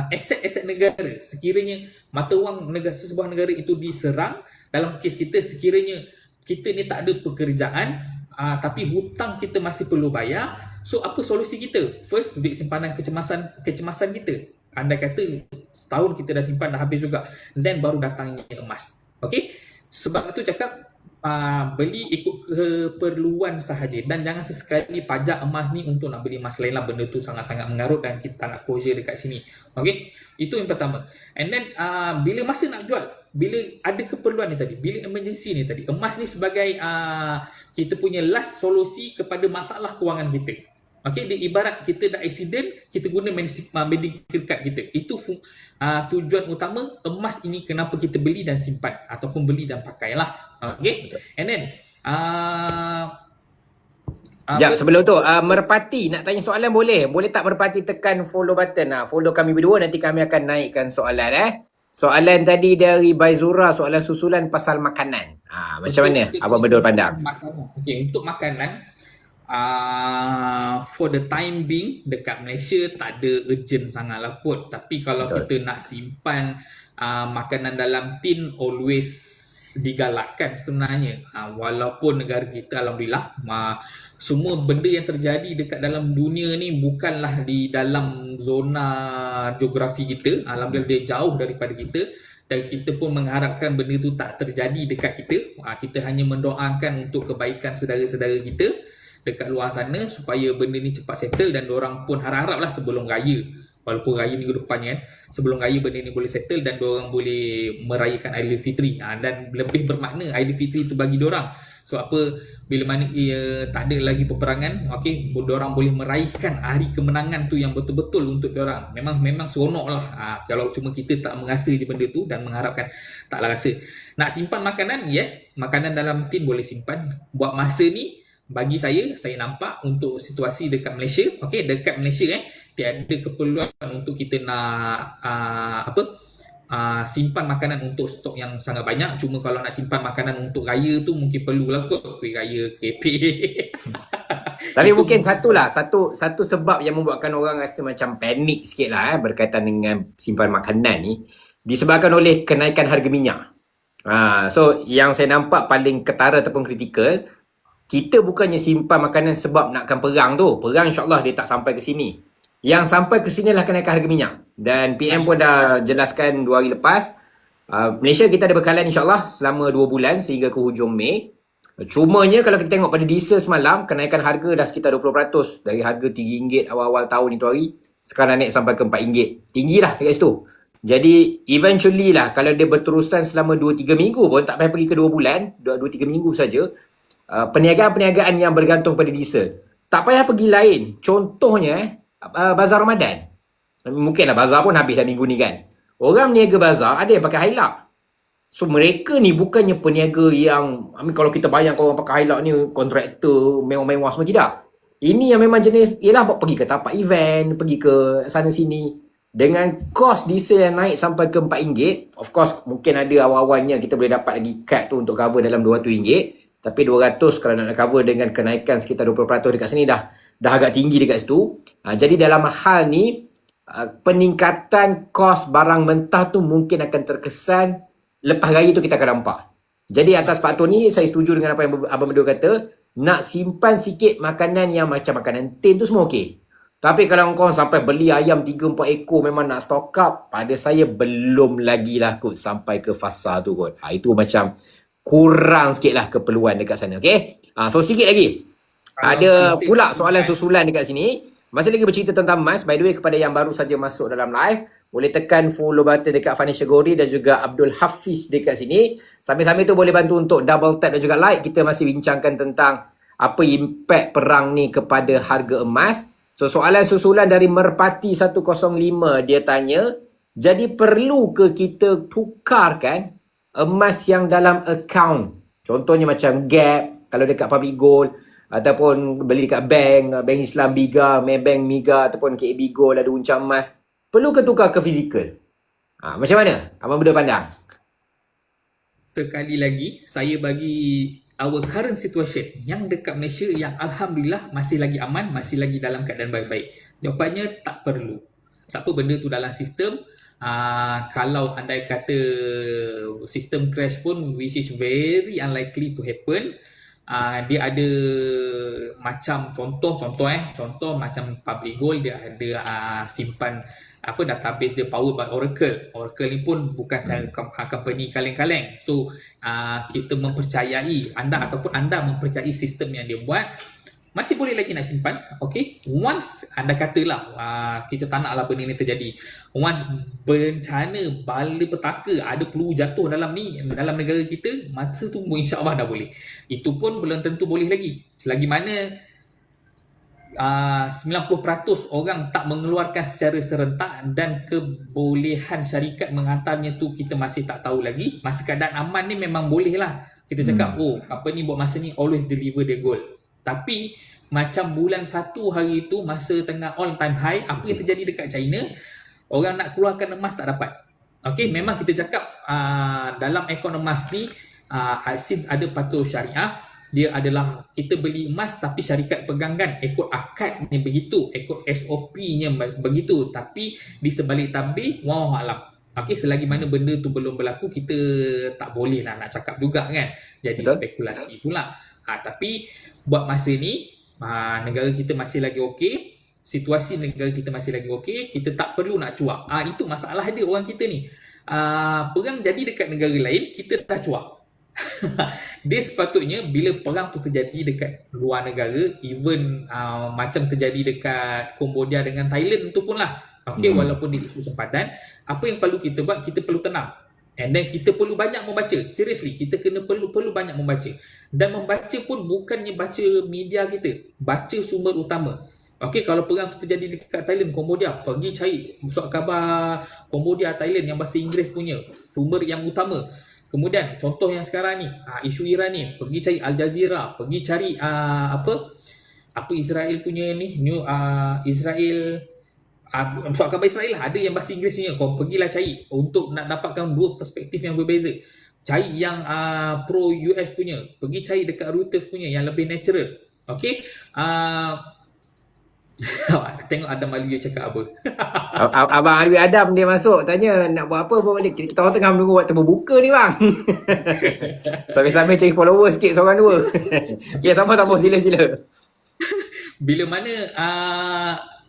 aset-aset negara. Sekiranya mata wang negara, sesebuah negara itu diserang, dalam kes kita sekiranya kita ni tak ada pekerjaan, tapi hutang kita masih perlu bayar. So apa solusi kita? First, duit simpanan kecemasan kita. Andai kata setahun kita dah simpan dah habis juga, then baru datangnya emas. Okay? Sebab tu cakap beli ikut keperluan sahaja, dan jangan sesekali pajak emas ni untuk nak beli emas lain lah. Benda tu sangat-sangat mengarut dan kita tak nak closure dekat sini. Okay? Itu yang pertama. And then bila masa nak jual, bila ada keperluan ni tadi, bila emergency ni tadi, emas ni sebagai kita punya last solusi kepada masalah kewangan kita. Okay, dia ibarat kita dah accident, kita guna medical card kita. Itu tujuan utama emas ini, kenapa kita beli dan simpan ataupun beli dan pakai lah. Okay, and then Sekejap, sebelum tu Merpati nak tanya soalan boleh? Boleh tak Merpati tekan follow button? Follow kami berdua, nanti kami akan naikkan soalan. Soalan tadi dari Baizura, soalan susulan pasal makanan. Macam mana Abang Bedul pandang? Okay, untuk makanan, for the time being dekat Malaysia tak ada urgent sangat lah pun. Tapi kalau kita nak simpan makanan dalam tin, always digalakkan sebenarnya. Walaupun negara kita alhamdulillah semua benda yang terjadi dekat dalam dunia ni bukanlah di dalam zona geografi kita. Alhamdulillah dia jauh daripada kita, dan kita pun mengharapkan benda tu tak terjadi dekat kita. Kita hanya mendoakan untuk kebaikan saudara-saudara kita dekat luar sana supaya benda ni cepat settle, dan diorang pun harap-haraplah sebelum raya, walaupun raya minggu depan kan, sebelum raya benda ni boleh settle dan diorang boleh merayakan Aidilfitri. Dan lebih bermakna Aidilfitri tu bagi diorang. So apa, bila mana tak ada lagi peperangan, okey, diorang boleh meraihkan hari kemenangan tu yang betul-betul untuk diorang. Memang seronok lah. Kalau cuma kita tak merasa di benda tu dan mengharapkan, taklah rasa. Nak simpan makanan, yes, makanan dalam tin boleh simpan. Buat masa ni, bagi saya nampak untuk situasi dekat Malaysia, okey, dekat Malaysia tiada keperluan untuk kita nak simpan makanan untuk stok yang sangat banyak. Cuma kalau nak simpan makanan untuk raya tu mungkin perlulah kot, kuih raya, kerepek. Tapi mungkin satu sebab yang membuatkan orang rasa macam panik sikit lah berkaitan dengan simpan makanan ni, disebabkan oleh kenaikan harga minyak. So yang saya nampak paling ketara ataupun kritikal, kita bukannya simpan makanan sebab nakkan perang tu. Perang insyaAllah dia tak sampai ke sini. Yang sampai ke sini lah kenaikan harga minyak. Dan PM pun dah jelaskan 2 hari lepas. Malaysia kita ada bekalan insyaAllah selama 2 bulan sehingga ke hujung Mei. Cumanya kalau kita tengok pada diesel semalam, kenaikan harga dah sekitar 20%. Dari harga RM3 awal-awal tahun itu hari, sekarang naik sampai ke RM4. Tinggi lah dekat situ. Jadi eventually lah, kalau dia berterusan selama 2-3 minggu pun, tak payah pergi ke 2 bulan, 2-3 minggu saja, perniagaan-perniagaan yang bergantung pada diesel, tak payah pergi lain. Contohnya bazar Ramadan. Mungkinlah bazar pun habis dah minggu ni kan. Orang niaga bazar ada yang pakai Hilux. So mereka ni bukannya peniaga yang, kalau kita bayang orang pakai Hilux ni kontraktor mewah-mewah semua, tidak. Ini yang memang jenis, ialah pergi ke tapak event, pergi ke sana sini. Dengan kos diesel yang naik sampai ke RM4, of course mungkin ada awal-awalnya kita boleh dapat lagi kad tu untuk cover dalam RM200. Tapi 200 kalau nak cover dengan kenaikan sekitar 20% dekat sini dah agak tinggi dekat situ. Jadi dalam hal ni, peningkatan kos barang mentah tu mungkin akan terkesan lepas raya tu kita akan nampak. Jadi atas faktor ni saya setuju dengan apa yang Abang Bedul kata, nak simpan sikit makanan yang macam makanan tin tu semua okey. Tapi kalau kau sampai beli ayam 3-4 ekor memang nak stock up, pada saya belum lagi lah kot sampai ke fasa tu kot. Itu macam kurang sikit lah keperluan dekat sana. Okay? So sikit lagi. Ada pula soalan susulan dekat sini. Masih lagi bercerita tentang emas. By the way, kepada yang baru saja masuk dalam live, boleh tekan follow button dekat Financial Gori dan juga Abdul Hafiz dekat sini. Sambil-sambil tu boleh bantu untuk double tap dan juga like. Kita masih bincangkan tentang apa impact perang ni kepada harga emas. So soalan susulan dari Merpati 105, dia tanya, jadi perlu ke kita tukarkan emas yang dalam akaun? Contohnya macam Gap, kalau dekat Public Gold, ataupun beli dekat bank Islam Biga, Maybank Miga, ataupun KB Gold, ada uncang emas. Perlu ke tukar ke fizikal? Macam mana Abang Bedul pandang? Sekali lagi, saya bagi our current situation yang dekat Malaysia yang Alhamdulillah masih lagi aman, masih lagi dalam keadaan baik-baik? Jawapannya tak perlu. Tak apa, benda tu dalam sistem. Kalau andai kata sistem crash pun, which is very unlikely to happen, dia ada macam contoh macam Public Gold, dia ada simpan database dia powered by Oracle. Oracle ni pun bukan company kaleng-kaleng. So kita mempercayai anda mempercayai sistem yang dia buat, masih boleh lagi nak simpan. Okay, once anda katalah kita tak naklah benda ni terjadi, once bencana bala petaka ada peluru jatuh dalam negara kita, masa tu insya-Allah dah boleh. Itu pun belum tentu boleh lagi, selagi mana 90% orang tak mengeluarkan secara serentak, dan kebolehan syarikat menghantarnya tu kita masih tak tahu lagi. Masa keadaan aman ni memang boleh lah kita cakap, company buat masa ni always deliver their goal. Tapi macam bulan 1 hari tu, masa tengah all time high, apa yang terjadi dekat China, orang nak keluarkan emas tak dapat. Okay, memang kita cakap dalam ekonomas ni, since ada patuh syariah, dia adalah kita beli emas tapi syarikat pegangkan ikut akad ni begitu, ikut SOP-nya begitu. Tapi di sebalik tabir, wallahu alam. Okay, selagi mana benda tu belum berlaku, kita tak boleh lah nak cakap juga kan. Jadi spekulasi pula. Tapi buat masa ni, negara kita masih lagi okey, situasi negara kita masih lagi okey, kita tak perlu nak cuak. Itu masalah dia orang kita ni. Perang jadi dekat negara lain, kita dah cuak. Dia sepatutnya bila perang tu terjadi dekat luar negara, even macam terjadi dekat Cambodia dengan Thailand tu pun lah, walaupun dia ikut sempadan, apa yang perlu kita buat, kita perlu tenang. And then kita perlu banyak membaca. Seriously, kita perlu banyak membaca. Dan membaca pun bukannya baca media kita, baca sumber utama. Okay, kalau perang tu terjadi dekat Thailand, Cambodia, pergi cari surat khabar Cambodia, Thailand yang bahasa Inggeris punya, sumber yang utama. Kemudian contoh yang sekarang ni, isu Iran ni, pergi cari Al Jazeera, pergi cari apa Israel punya ni, Israel, surat khabar Israel lah, ada yang bahasa Inggeris punya. Kau pergilah cari untuk nak dapatkan dua perspektif yang berbeza. Cari yang pro US punya, pergi cari dekat Reuters punya yang lebih natural. Okay, tengok Adam Alwi cakap apa. Abang Alwi Adam dia masuk tanya nak buat apa pun balik. Kita orang tengah menunggu waktu berbuka ni bang. Sambil-sambil cari follower sikit seorang dua. Okay, sama-sama, sila. Bila mana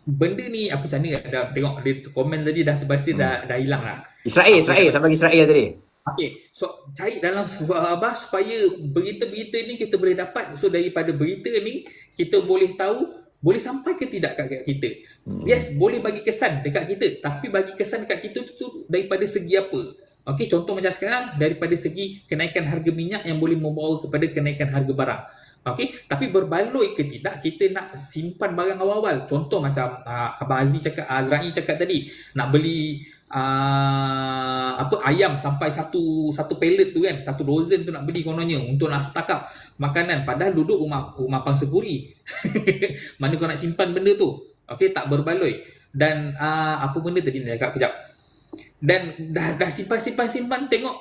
benda ni apa macam ni, dah tengok dia komen tadi dah terbaca, dah hilang lah. Israel sampai Israel tadi. Okay, so cari dalam khabar supaya berita-berita ni kita boleh dapat. So daripada berita ni kita boleh tahu, boleh sampai ke tidak kat kita. Yes, boleh bagi kesan dekat kita, tapi bagi kesan dekat kita tu daripada segi apa? Okey, contoh macam sekarang, daripada segi kenaikan harga minyak yang boleh membawa kepada kenaikan harga barang. Okey, tapi berbaloi ke tidak kita nak simpan barang awal-awal. Contoh macam Abang Azra'i cakap tadi, nak beli ayam sampai satu pallet tu kan, 1 dozen tu nak beli kononnya untuk nak stock up makanan, padahal duduk rumah pangsepuri. Mana kau nak simpan benda tu? Okey, tak berbaloi. Dan apa benda tadi nak cakap kejap. Dan dah simpan, tengok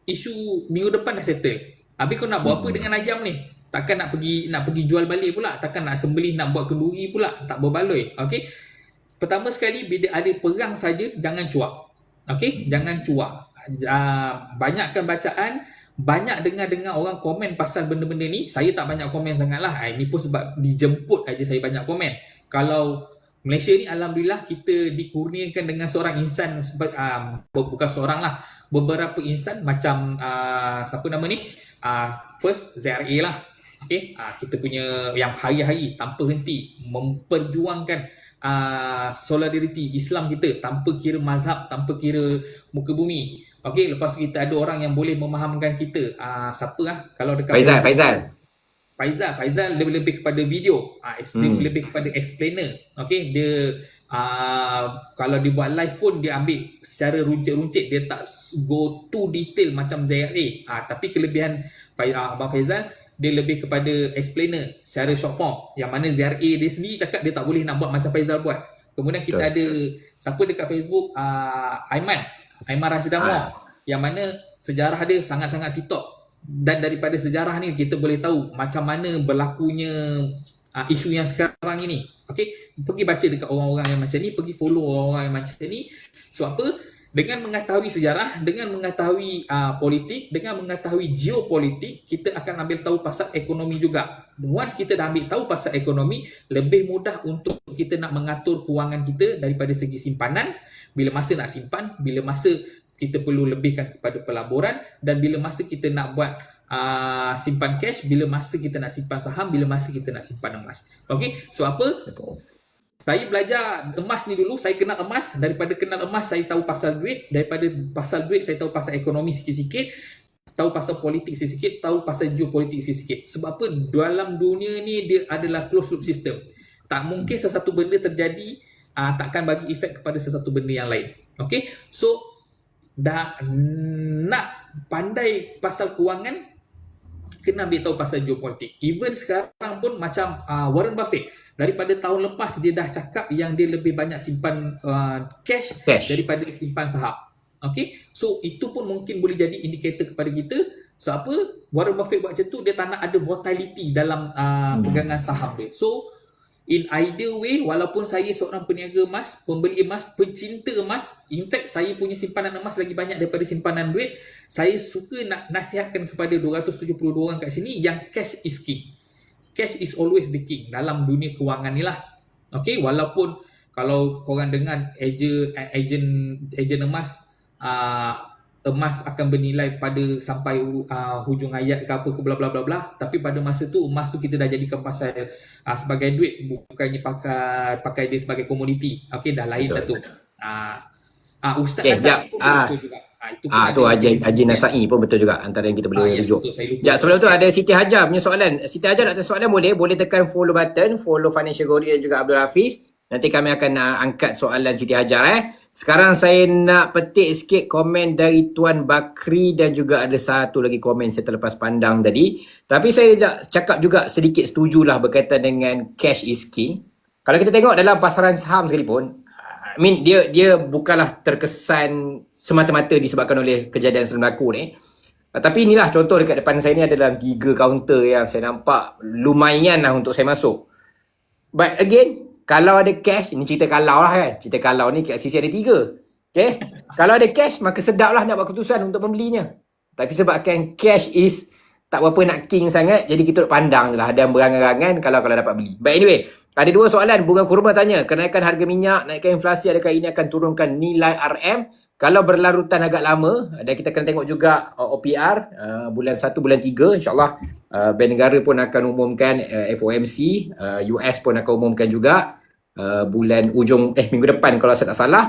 isu minggu depan dah settle. Habis kau nak buat apa dengan ayam ni? Takkan nak pergi jual balik pula, takkan nak sembelih, nak buat kenduri pula, tak berbaloi. Okey. Pertama sekali, bila ada perang saja jangan cuak. Okey, jangan cuak. Banyakkan bacaan, banyak dengar orang komen pasal benda-benda ni. Saya tak banyak komen sangatlah. Ini pun sebab dijemput aja saya banyak komen. Kalau Malaysia ni alhamdulillah kita dikurniakan dengan seorang insan, bukan seorang lah, beberapa insan macam siapa nama ni? First ZRA lah. Okay, kita punya yang hari-hari tanpa henti memperjuangkan solidariti Islam kita tanpa kira mazhab, tanpa kira muka bumi. Okay, lepas tu kita ada orang yang boleh memahamkan kita. Siapa lah? Kalau dekat Faizal dia lebih kepada video. Dia lebih kepada explainer. Okay, dia kalau dia buat live pun dia ambil secara runcit-runcit, dia tak go too detail macam ZRA. Tapi kelebihan Abang Faizal, dia lebih kepada explainer secara short form, yang mana ZRA dia sendiri cakap dia tak boleh nak buat macam Faizal buat. Kemudian kita ada siapa dekat Facebook, Aiman Rashid Anwar, yang mana sejarah dia sangat-sangat TikTok. dan daripada sejarah ni kita boleh tahu macam mana berlakunya isu yang sekarang ini. Okey, pergi baca dekat orang-orang yang macam ni, pergi follow orang-orang yang macam ni. Sebab apa? Dengan mengetahui sejarah, dengan mengetahui politik, dengan mengetahui geopolitik, kita akan ambil tahu pasal ekonomi juga. Once kita dah ambil tahu pasal ekonomi, lebih mudah untuk kita nak mengatur kewangan kita daripada segi simpanan, bila masa nak simpan, bila masa kita perlu lebihkan kepada pelaburan, dan bila masa kita nak buat simpan cash, bila masa kita nak simpan saham, bila masa kita nak simpan emas. Okey, sebab apa? Saya belajar emas ni dulu, saya kenal emas. Daripada kenal emas, saya tahu pasal duit. Daripada pasal duit, saya tahu pasal ekonomi sikit-sikit. Tahu pasal politik sikit-sikit. Tahu pasal geopolitik sikit-sikit. Sebab apa? Dalam dunia ni, dia adalah closed loop system. Tak mungkin sesuatu benda terjadi, takkan bagi efek kepada sesuatu benda yang lain. Okay? So, dah nak pandai pasal kewangan, kena ambil tahu pasal geopolitik. Even sekarang pun macam Warren Buffett, daripada tahun lepas dia dah cakap yang dia lebih banyak simpan cash daripada simpan saham. Okay, so itu pun mungkin boleh jadi indikator kepada kita. So apa, Warren Buffett buat macam tu, dia tak nak ada volatility dalam pegangan saham dia. So in either way, walaupun saya seorang peniaga emas, pembeli emas, pencinta emas, in fact saya punya simpanan emas lagi banyak daripada simpanan duit, saya suka nak nasihatkan kepada 272 orang kat sini yang cash is king. Cash is always the king dalam dunia kewangan ni lah. Okay, walaupun kalau korang dengar ejen emas, emas akan bernilai pada sampai hujung hayat ke apa ke bla bla bla bla, tapi pada masa tu emas tu kita dah jadikan pasal sebagai duit, bukannya pakai dia sebagai komoditi. Okay, dah lain dah tu. Ustaz Nasai pun betul juga. Tu Haji Nasai pun betul juga, antara yang kita boleh rujuk. Sebelum tu ada Siti Hajar punya soalan. Siti Hajar nak tanya soalan, boleh tekan follow button, follow Financial Gori dan juga Abdul Hafiz. Nanti kami akan angkat soalan Siti Hajar. Sekarang saya nak petik sikit komen dari Tuan Bakri dan juga ada satu lagi komen saya terlepas pandang tadi. Tapi saya nak cakap juga sedikit setujulah berkaitan dengan cash is king. Kalau kita tengok dalam pasaran saham sekalipun, I mean, dia bukanlah terkesan semata-mata disebabkan oleh kejadian yang berlaku ni. Tapi inilah contoh dekat depan saya ni ada dalam 3 kaunter yang saya nampak lumayan lah untuk saya masuk. But again, kalau ada cash, ini cerita kalau lah kan. Cerita kalau ni kat sisi ada 3. Okay? Kalau ada cash, maka sedap lah nak buat keputusan untuk membelinya. Tapi sebabkan cash is tak berapa nak king sangat, jadi kita duk pandang je lah dan berangan-angan kalau dapat beli. But anyway, ada 2 soalan. Bunga Kurma tanya, kenaikan harga minyak, naikkan inflasi, adakah ini akan turunkan nilai RM? Kalau berlarutan agak lama, dan kita kena tengok juga OPR, bulan 1, bulan 3, insyaAllah Bank Negara pun akan umumkan, FOMC, US pun akan umumkan juga bulan minggu depan kalau saya tak salah.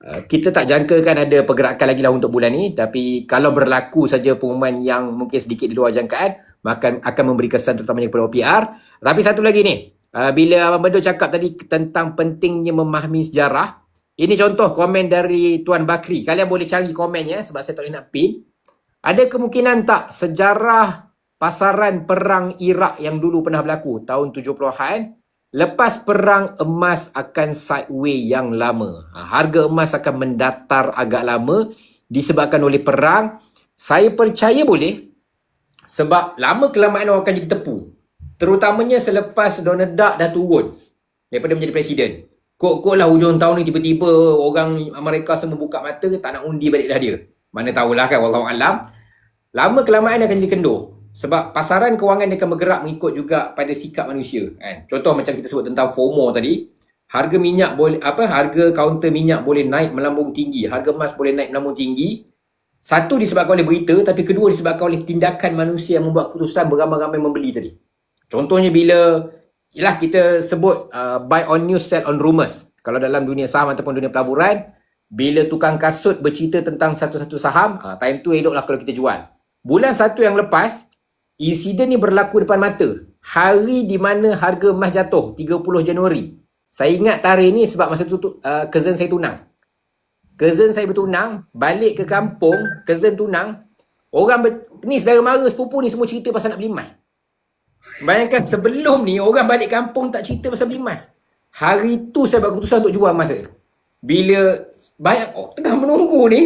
Kita tak jangkakan ada pergerakan lagi lah untuk bulan ni, tapi kalau berlaku saja pengumuman yang mungkin sedikit di luar jangkaan, maka akan memberi kesan terutamanya kepada OPR. Tapi satu lagi ni, bila Abang Bedo cakap tadi tentang pentingnya memahami sejarah, ini contoh komen dari Tuan Bakri. Kalian boleh cari komennya sebab saya tak boleh nak pin. Ada kemungkinan tak sejarah pasaran perang Iraq yang dulu pernah berlaku tahun 70-an, lepas perang emas akan sideway yang lama. Harga emas akan mendatar agak lama disebabkan oleh perang. Saya percaya boleh, sebab lama kelamaan orang akan jadi tepu. Terutamanya selepas Donald Duck dah turun daripada menjadi presiden. Kok lah hujung tahun ni tiba-tiba orang Amerika semua buka mata, tak nak undi balik dah dia. Mana tahulah kan, wallahualam. Lama kelamaan akan jadi kendur. Sebab pasaran kewangan dia akan bergerak mengikut juga pada sikap manusia. Contoh macam kita sebut tentang FOMO tadi. Harga minyak boleh, harga kaunter minyak boleh naik melambung tinggi. Harga emas boleh naik melambung tinggi. Satu disebabkan oleh berita, tapi kedua disebabkan oleh tindakan manusia yang membuat keputusan beramai-ramai membeli tadi. Contohnya bila kita sebut buy on news, sell on rumours. Kalau dalam dunia saham ataupun dunia pelaburan, bila tukang kasut bercerita tentang satu-satu saham, time tu eloklah kalau kita jual. Bulan 1 yang lepas, insiden ni berlaku depan mata. Hari di mana harga emas jatuh, 30 Januari. Saya ingat tarikh ni sebab masa tu cousin saya tunang. Cousin saya bertunang, balik ke kampung, cousin tunang. Ni saudara mara, sepupu ni semua cerita pasal nak beli emas. Bayangkan sebelum ni orang balik kampung tak cerita pasal beli emas. Hari tu saya buat keputusan untuk jual emas saya. Bila banyak tengah menunggu ni,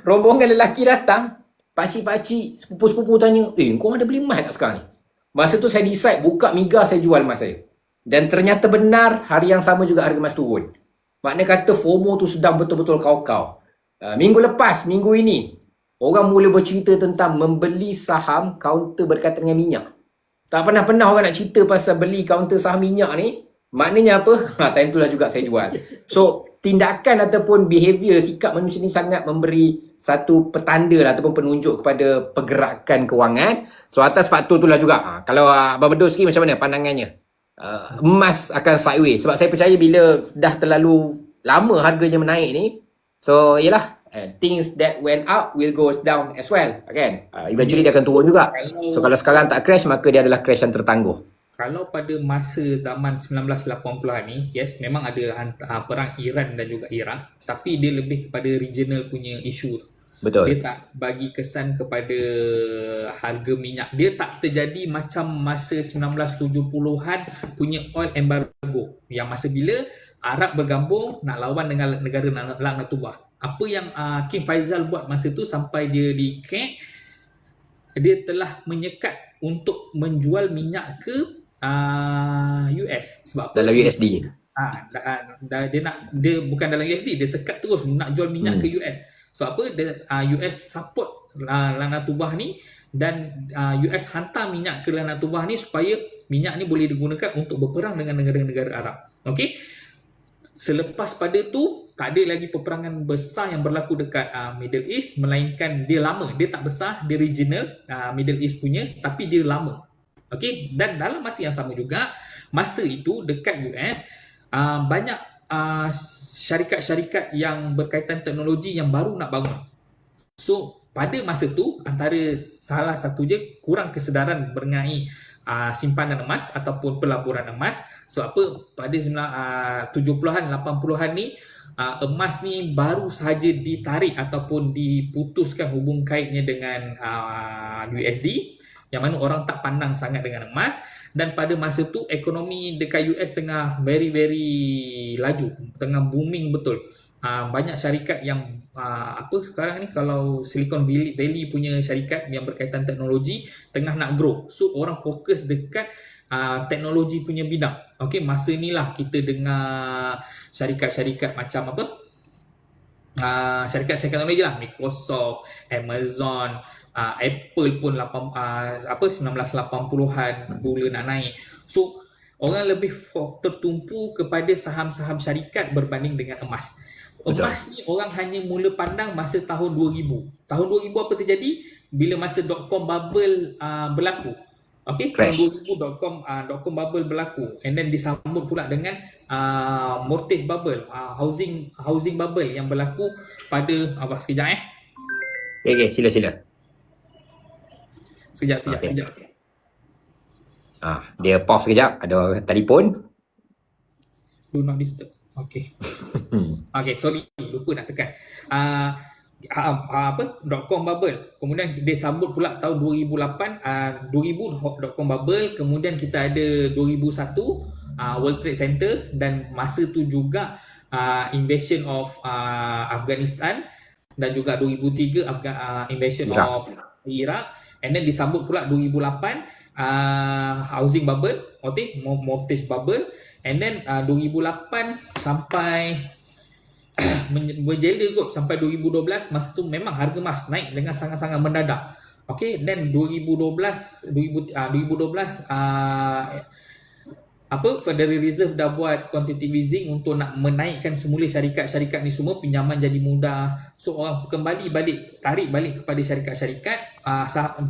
rombongan lelaki datang, pakcik-pakcik, sepupu-sepupu tanya, kau ada beli emas tak sekarang ni? Masa tu saya decide buka Miga, saya jual emas saya. Dan ternyata benar, hari yang sama juga harga emas turun. Makna kata FOMO tu sedang betul-betul kau-kau. Minggu lepas, minggu ini, orang mula bercerita tentang membeli saham kaunter berkaitan dengan minyak. Tak pernah-pernah orang nak cerita pasal beli kaunter saham minyak ni. Maknanya apa? Time itulah juga saya jual. So, tindakan ataupun behavior, sikap manusia ni sangat memberi satu petanda lah, ataupun penunjuk kepada pergerakan kewangan. So, atas faktor itulah juga. Kalau Abang Bedul sikit macam mana pandangannya? Emas akan sideways. Sebab saya percaya bila dah terlalu lama harganya menaik ni, so, yelah, things that went up will go down as well, kan? Eventually dia akan turun juga. So kalau sekarang tak crash, maka dia adalah crash yang tertangguh. Kalau pada masa zaman 1980-an ni, yes, memang ada perang Iran dan juga Iraq, tapi dia lebih kepada regional punya isu. Betul. Dia tak bagi kesan kepada harga minyak. Dia tak terjadi macam masa 1970-an punya oil embargo, yang masa bila Arab bergabung nak lawan dengan negara Laknatullah. Apa yang King Faisal buat masa tu sampai dia di Kek, dia telah menyekat untuk menjual minyak ke US. Sebab apa? Dalam USD. Dia bukan dalam USD, dia sekat terus nak jual minyak ke US. Sebab apa? US support Laknatullah ni, dan US hantar minyak ke Laknatullah ni supaya minyak ni boleh digunakan untuk berperang dengan negara-negara Arab. Okey? Selepas pada tu, tak ada lagi peperangan besar yang berlaku dekat Middle East, melainkan dia lama. Dia tak besar, dia regional Middle East punya, tapi dia lama. Okay? Dan dalam masa yang sama juga, masa itu dekat US, banyak syarikat-syarikat yang berkaitan teknologi yang baru nak bangun. So, pada masa tu, antara salah satu je kurang kesedaran mengenai simpanan emas ataupun pelaburan emas. Sebab apa? Pada 70-an, 80-an ni, emas ni baru sahaja ditarik ataupun diputuskan hubung kaitnya dengan USD, yang mana orang tak pandang sangat dengan emas. Dan pada masa tu ekonomi dekat US tengah very laju, tengah booming betul. Banyak syarikat yang sekarang ni, kalau Silicon Valley punya syarikat yang berkaitan teknologi tengah nak grow. So orang fokus dekat teknologi punya bidang. Okey, masa inilah kita dengar syarikat-syarikat macam apa? Syarikat-syarikat teknologi lah, Microsoft, Amazon, Apple pun 1980-an mula nak naik. So orang lebih tertumpu kepada saham-saham syarikat berbanding dengan emas. Emas ni orang hanya mula pandang masa tahun 2000. Tahun 2000 apa terjadi? Bila masa dot-com bubble berlaku. Okay, tahun 2000 dot-com bubble berlaku, and then disambut pula dengan mortgage bubble, housing bubble yang berlaku pada sekejap Okay, sila. Sekejap. Dia pause sekejap, ada telefon. Do not disturb. Okay. Okay, sorry, lupa nak tekan. Dot-com bubble. Kemudian dia sambut pula tahun 2008, 2000 dot-com bubble. Kemudian kita ada 2001 World Trade Center, dan masa tu juga invasion of Afghanistan, dan juga 2003 invasion of Iraq. And then disambut pula 2008 housing bubble, mortgage bubble. And then 2008 sampai menjadi kot sampai 2012. Masa tu memang harga emas naik dengan sangat-sangat mendadak. Okay, then 2012 Federal Reserve dah buat quantitative easing untuk nak menaikkan semula syarikat-syarikat ni semua, pinjaman jadi mudah. So orang tarik balik kepada syarikat-syarikat,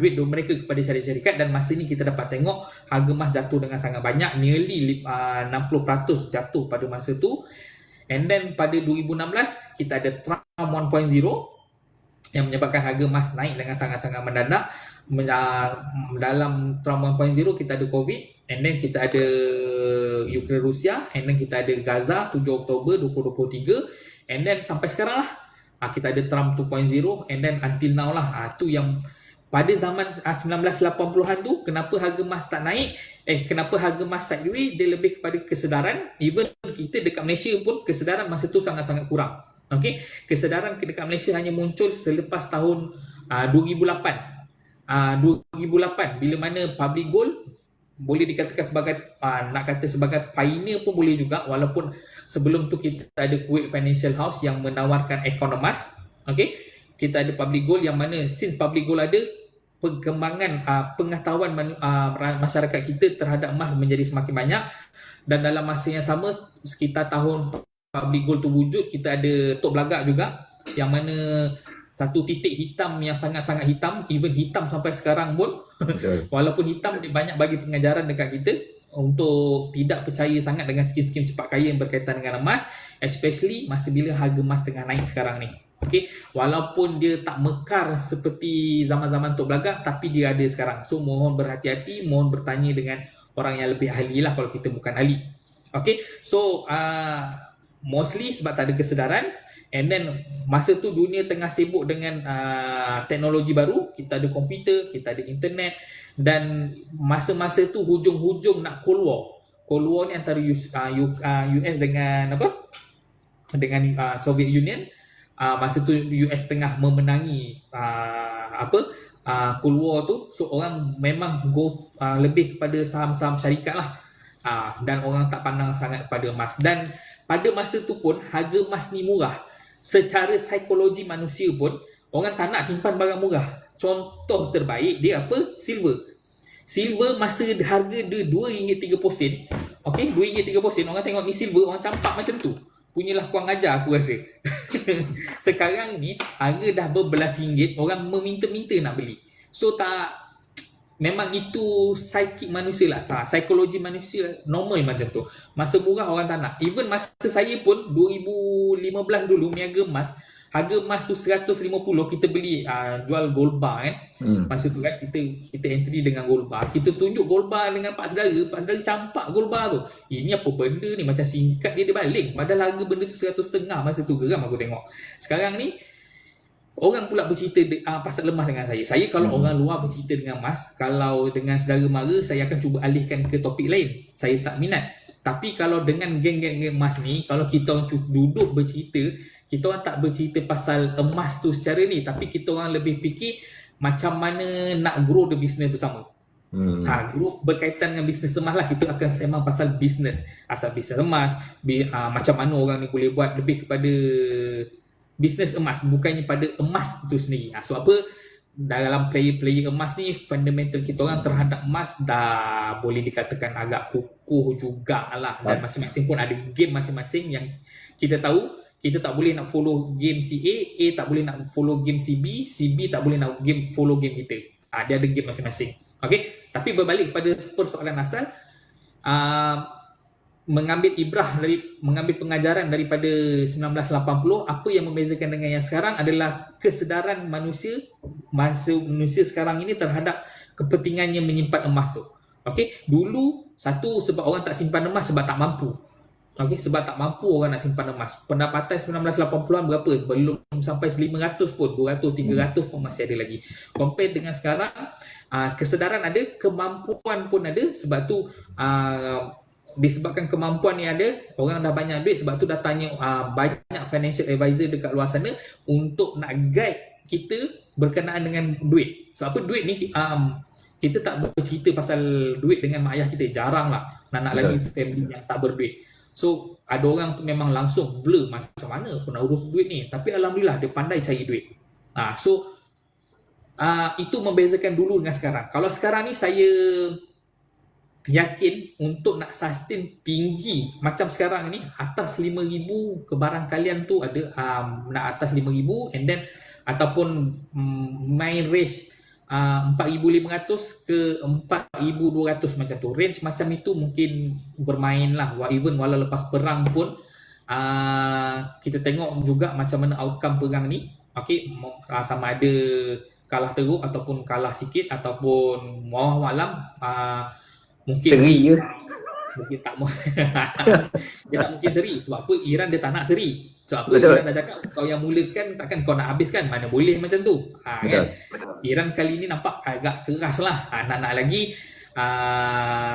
duit mereka kepada syarikat-syarikat. Dan masa ni kita dapat tengok harga emas jatuh dengan sangat banyak, nearly 60% jatuh pada masa tu. And then pada 2016 kita ada Trump 1.0 yang menyebabkan harga emas naik dengan sangat-sangat mendadak. Dalam Trump 1.0 kita ada COVID, and then kita ada Ukraine Rusia, and then kita ada Gaza 7 Oktober 2023, and then sampai sekarang lah kita ada Trump 2.0, and then until now lah. Tu yang pada zaman 1980-an tu, kenapa harga emas tak naik, kenapa harga emas sideways, dia lebih kepada kesedaran. Even kita dekat Malaysia pun kesedaran masa tu sangat-sangat kurang. Okay, kesedaran dekat Malaysia hanya muncul selepas tahun 2008 bila mana public gold boleh dikatakan sebagai nak kata sebagai pioneer pun boleh juga, walaupun sebelum tu kita ada Kuwait Financial House yang menawarkan Economast. Okey, kita ada public gold yang mana since public gold ada, perkembangan pengetahuan masyarakat kita terhadap emas menjadi semakin banyak, dan dalam masa yang sama sekitar tahun public gold tu wujud, kita ada Tok Belagak juga yang mana satu titik hitam yang sangat-sangat hitam, even hitam sampai sekarang pun. Walaupun hitam, dia banyak bagi pengajaran dekat kita untuk tidak percaya sangat dengan skim-skim cepat kaya yang berkaitan dengan emas, especially masa bila harga emas tengah naik sekarang ni. Okay, walaupun dia tak mekar seperti zaman-zaman Tok Belagak, tapi dia ada sekarang. So mohon berhati-hati, mohon bertanya dengan orang yang lebih ahli lah kalau kita bukan ahli. Okay, so mostly sebab tak ada kesedaran. And then masa tu dunia tengah sibuk dengan teknologi baru, kita ada komputer, kita ada internet, dan masa-masa tu hujung-hujung nak Cold War. Cold War ni antara US dengan apa? Dengan Soviet Union. Masa tu US tengah memenangi Cold War tu. So orang memang go lebih kepada saham-saham syarikat lah. Dan orang tak pandang sangat pada emas. Dan pada masa tu pun harga emas ni murah. Secara psikologi manusia pun orang tak nak simpan barang murah. Contoh terbaik dia apa? Silver. Silver masa harga dia RM2.30. Okey, RM2.30. Orang tengok ni silver, orang campak macam tu. Punyalah kurang ajar aku rasa. Sekarang ni harga dah berbelas ringgit, orang meminta-minta nak beli. So memang itu psikik manusia lah, psikologi manusia normal macam tu. Masa murah orang tak nak. Even masa saya pun 2015 dulu niaga emas, harga emas tu 150, kita beli jual gold bar kan. Masa tu kan kita entry dengan gold bar, kita tunjuk gold bar dengan pak saudara campak gold bar tu. Ini apa benda ni, macam singkat dia baling. Padahal harga benda tu 150 masa tu, geram aku tengok. Sekarang ni orang pula bercerita pasal emas dengan saya. Saya kalau orang luar bercerita dengan emas, kalau dengan saudara mara, saya akan cuba alihkan ke topik lain. Saya tak minat. Tapi kalau dengan geng-geng emas ni, kalau kita orang duduk bercerita, kita orang tak bercerita pasal emas tu secara ni, tapi kita orang lebih fikir macam mana nak grow the business bersama. Grow berkaitan dengan bisnes emas lah. Kita akan sembang pasal bisnes, asal bisnes emas, macam mana orang ni boleh buat, lebih kepada bisnes emas, bukannya pada emas itu sendiri. Sebab apa? Dalam player-player emas ni, fundamental kita orang terhadap emas dah boleh dikatakan agak kukuh jugalah. Dan masing-masing pun ada game masing-masing yang kita tahu. Kita tak boleh nak follow game si A tak boleh nak follow game si B tak boleh nak follow game kita. Dia ada game masing-masing. Okay? Tapi berbalik pada persoalan asal, mengambil pengajaran daripada 1980, apa yang membezakan dengan yang sekarang adalah kesedaran manusia sekarang ini terhadap kepentingannya menyimpan emas tu. Okey, dulu satu sebab orang tak simpan emas sebab tak mampu. Okey, sebab tak mampu orang nak simpan emas. Pendapatan 1980-an berapa? Belum sampai 500 pun, 200, 300 pun masih ada lagi. Compare dengan sekarang, kesedaran ada, kemampuan pun ada. Sebab tu disebabkan kemampuan ni ada, orang dah banyak duit, sebab tu dah tanya banyak financial advisor dekat luar sana untuk nak guide kita berkenaan dengan duit. Sebab apa duit ni, kita tak bercerita pasal duit dengan mak ayah kita, jarang lah nak lagi family yang tak berduit. So ada orang tu memang langsung blur, macam mana aku nak urus duit ni, tapi Alhamdulillah dia pandai cari duit. So itu membezakan dulu dengan sekarang. Kalau sekarang ni saya yakin untuk nak sustain tinggi macam sekarang ni, atas 5,000 kebarangkalian tu ada nak atas 5,000, and then ataupun main range 4,500 ke 4,200 macam tu. Range macam itu mungkin bermain lah. Even walau lepas perang pun kita tengok juga macam mana outcome perang ni. Okay, sama ada kalah teruk ataupun kalah sikit, ataupun wallahu alam mungkin seri je. Mungkin tak mau. Dia tak mungkin seri. Sebab apa? Iran dia tak nak seri. Sebab apa? Betul. Iran dah cakap kau yang mulakan, takkan kau nak habiskan. Mana boleh macam tu. Kan? Iran kali ni nampak agak keras lah. Nak lagi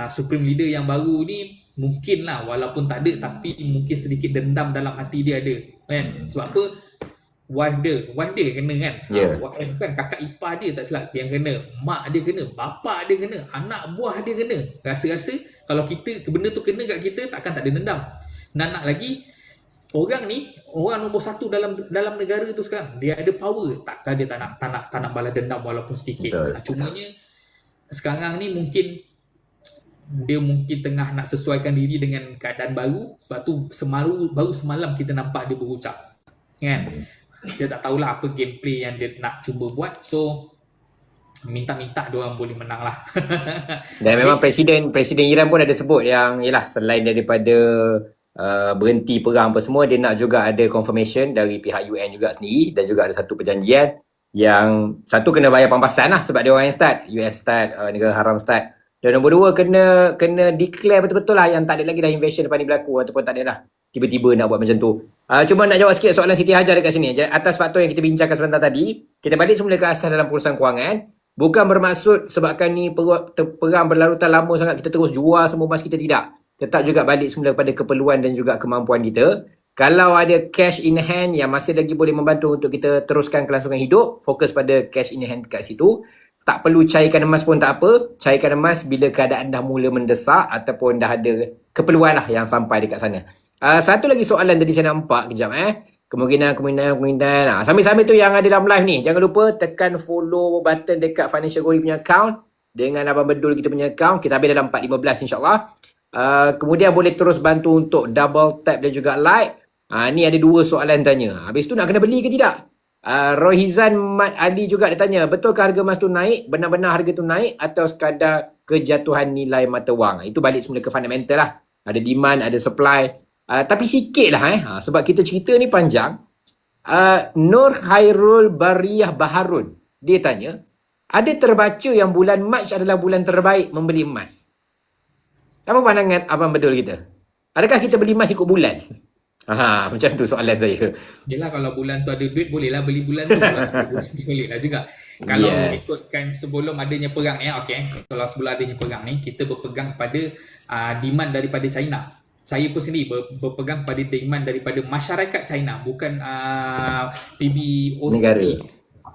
Supreme Leader yang baru ni mungkin lah, walaupun tak ada, tapi mungkin sedikit dendam dalam hati dia ada. Kan? Sebab apa? wife dia kena kan. Ya. Wife kan, kakak ipar dia tak silap yang kena, mak dia kena, bapa dia kena, anak buah dia kena. Rasa-rasa kalau kita benda tu kena kat kita, takkan tak ada dendam. Nak lagi, orang ni orang nombor satu dalam negara tu sekarang, dia ada power, takkan dia tak nak balas dendam walaupun sedikit. Cumanya sekarang ni mungkin dia tengah nak sesuaikan diri dengan keadaan baru, sebab tu baru semalam kita nampak dia berucap kan. Dia tak tahulah apa gameplay yang dia nak cuba buat, so minta-minta diorang boleh menang lah. Dan memang Presiden Iran pun ada sebut yang yalah, selain daripada berhenti perang apa semua, dia nak juga ada confirmation dari pihak UN juga sendiri, dan juga ada satu perjanjian yang satu kena bayar pampasan lah sebab dia orang yang start, US start, negara haram start, dan nombor dua kena declare betul-betul lah yang tak ada lagi dah invasion lepas ni berlaku, ataupun tak ada dah tiba-tiba nak buat macam tu. Cuma nak jawab sikit soalan Siti Hajar dekat sini. Atas faktor yang kita bincangkan sebentar tadi, kita balik semula ke asas dalam perusahaan kewangan. Bukan bermaksud sebabkan ni perang berlarutan lama sangat kita terus jual semua emas kita, tidak. Tetap juga balik semula kepada keperluan dan juga kemampuan kita. Kalau ada cash in hand yang masih lagi boleh membantu untuk kita teruskan kelangsungan hidup, fokus pada cash in hand kat situ. Tak perlu cairkan emas pun tak apa. Cairkan emas bila keadaan dah mula mendesak ataupun dah ada keperluan lah yang sampai dekat sana. Satu lagi soalan tadi saya nampak kejap Kemungkinan. Sambil-sambil tu yang ada dalam live ni, jangan lupa tekan follow button dekat Financial Gori punya account dengan Abang Bedul kita punya account. Kita habis dalam 4.15 insyaAllah. Kemudian boleh terus bantu untuk double tap dan juga like. Ni ada 2 soalan tanya. Habis tu nak kena beli ke tidak? Rohizan Mat Ali juga dia tanya, betulkah harga emas tu naik? Benar-benar harga tu naik atau sekadar kejatuhan nilai mata wang? Itu balik semula ke fundamental lah. Ada demand, ada supply. Tapi sikit lah sebab kita cerita ni panjang. Nur Khairul Bariyah Baharun, dia tanya, ada terbaca yang bulan Mac adalah bulan terbaik membeli emas. Apa pandangan Abang Bedul kita? Adakah kita beli emas ikut bulan? Macam tu soalan saya. Yelah, kalau bulan tu ada duit, bolehlah beli bulan tu. Kalau tak ada bulan tu, bolehlah juga. Kalau ikutkan sebelum adanya perang ni, kalau sebelum adanya perang ni, kita berpegang kepada demand daripada China. Saya pun sendiri berpegang pada demand daripada masyarakat China, bukan PBOC. Negara.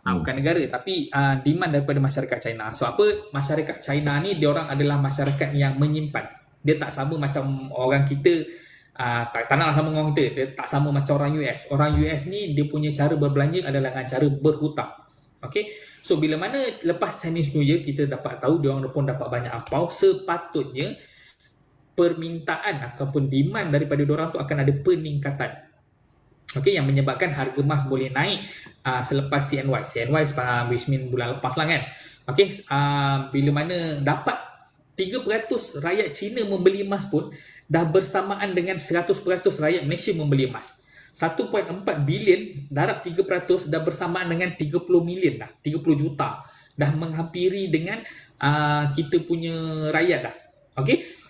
Bukan negara, tapi demand daripada masyarakat China. So apa, masyarakat China ni diorang adalah masyarakat yang menyimpan. Dia tak sama macam orang kita, tak naklah sama dengan orang kita. Dia tak sama macam orang US. Orang US ni dia punya cara berbelanja adalah dengan cara berhutang. Okay, so bila mana lepas Chinese New Year kita dapat tahu diorang pun dapat banyak ampau, sepatutnya permintaan ataupun demand daripada diorang tu akan ada peningkatan. Okey, yang menyebabkan harga emas boleh naik selepas CNY. CNY which mean bulan lepas lah kan. Okey, bila mana dapat 3% rakyat Cina membeli emas pun dah bersamaan dengan 100% rakyat Malaysia membeli emas. 1.4 bilion darab 3% dah bersamaan dengan 30 million dah, 30 juta. Dah menghampiri dengan kita punya rakyat dah. Okey,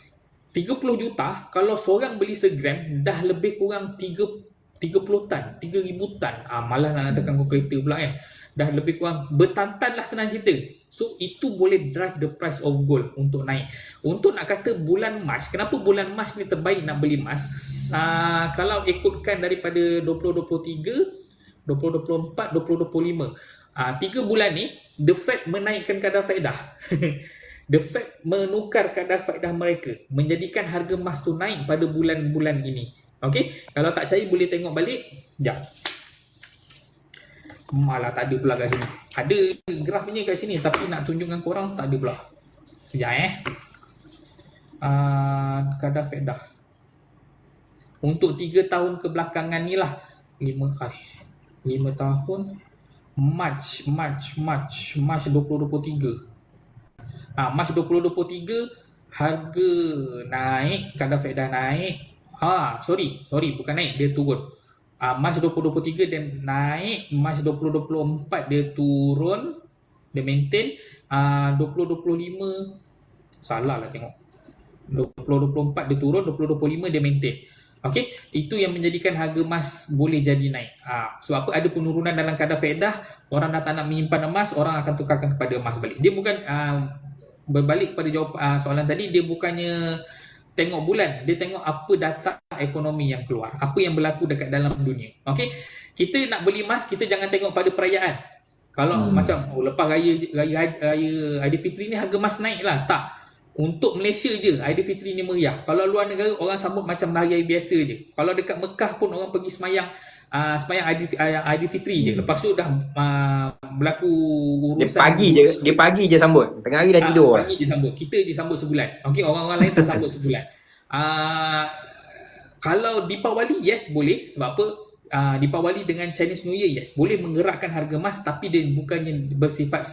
30 juta, kalau seorang beli segram, dah lebih kurang 30 tan, 3,000 tan. Malah nak tekan kalkulator pula kan. Dah lebih kurang bertantan lah, senang cerita. So, itu boleh drive the price of gold untuk naik. Untuk nak kata bulan Mac, kenapa bulan Mac ni terbaik nak beli emas? Kalau ikutkan daripada 2023, 2024, 2025. 3 bulan ni, The Fed menaikkan kadar faedah. The Fed menukar kadar faedah mereka, menjadikan harga emas tu naik pada bulan-bulan ini. Okey, kalau tak percaya boleh tengok balik. Sekejap. Malah tak ada pula kat sini. Ada grafnya kat sini tapi nak tunjukkan korang tak ada pula. Sekejap kadar faedah. Untuk 3 tahun kebelakangan ni lah. 5 tahun. March 2023. Mac 2023 harga naik, kadar faedah naik. Sorry, bukan naik, dia turun. Mac 2023 dia naik, Mac 2024 dia turun, dia maintain. 2025 salah lah tengok. 2024 dia turun, 2025 dia maintain. Okey, itu yang menjadikan harga emas boleh jadi naik. Sebab apa? Ada penurunan dalam kadar faedah, orang dah tak nak menyimpan emas, orang akan tukarkan kepada emas balik. Dia bukan berbalik kepada jawab soalan tadi, dia bukannya tengok bulan, dia tengok apa data ekonomi yang keluar, apa yang berlaku dekat dalam dunia. Okey, kita nak beli emas, kita jangan tengok pada perayaan. Kalau macam lepas raya Aidilfitri ni harga emas naik lah, tak. Untuk Malaysia je Aidilfitri ni meriah. Kalau luar negara orang sambut macam hari biasa je. Kalau dekat Mekah pun orang pergi semayang Aidilfitri je. Lepas tu dah berlaku urusan. Dia pagi je sambut. Tengah hari dah tidur. Pagi je sambut. Kita je sambut sebulan. Okey, orang-orang lain tak sambut sebulan. Kalau Deepawali, yes boleh. Sebab apa? Deepawali dengan Chinese New Year, yes, boleh menggerakkan harga emas, tapi dia bukannya bersifat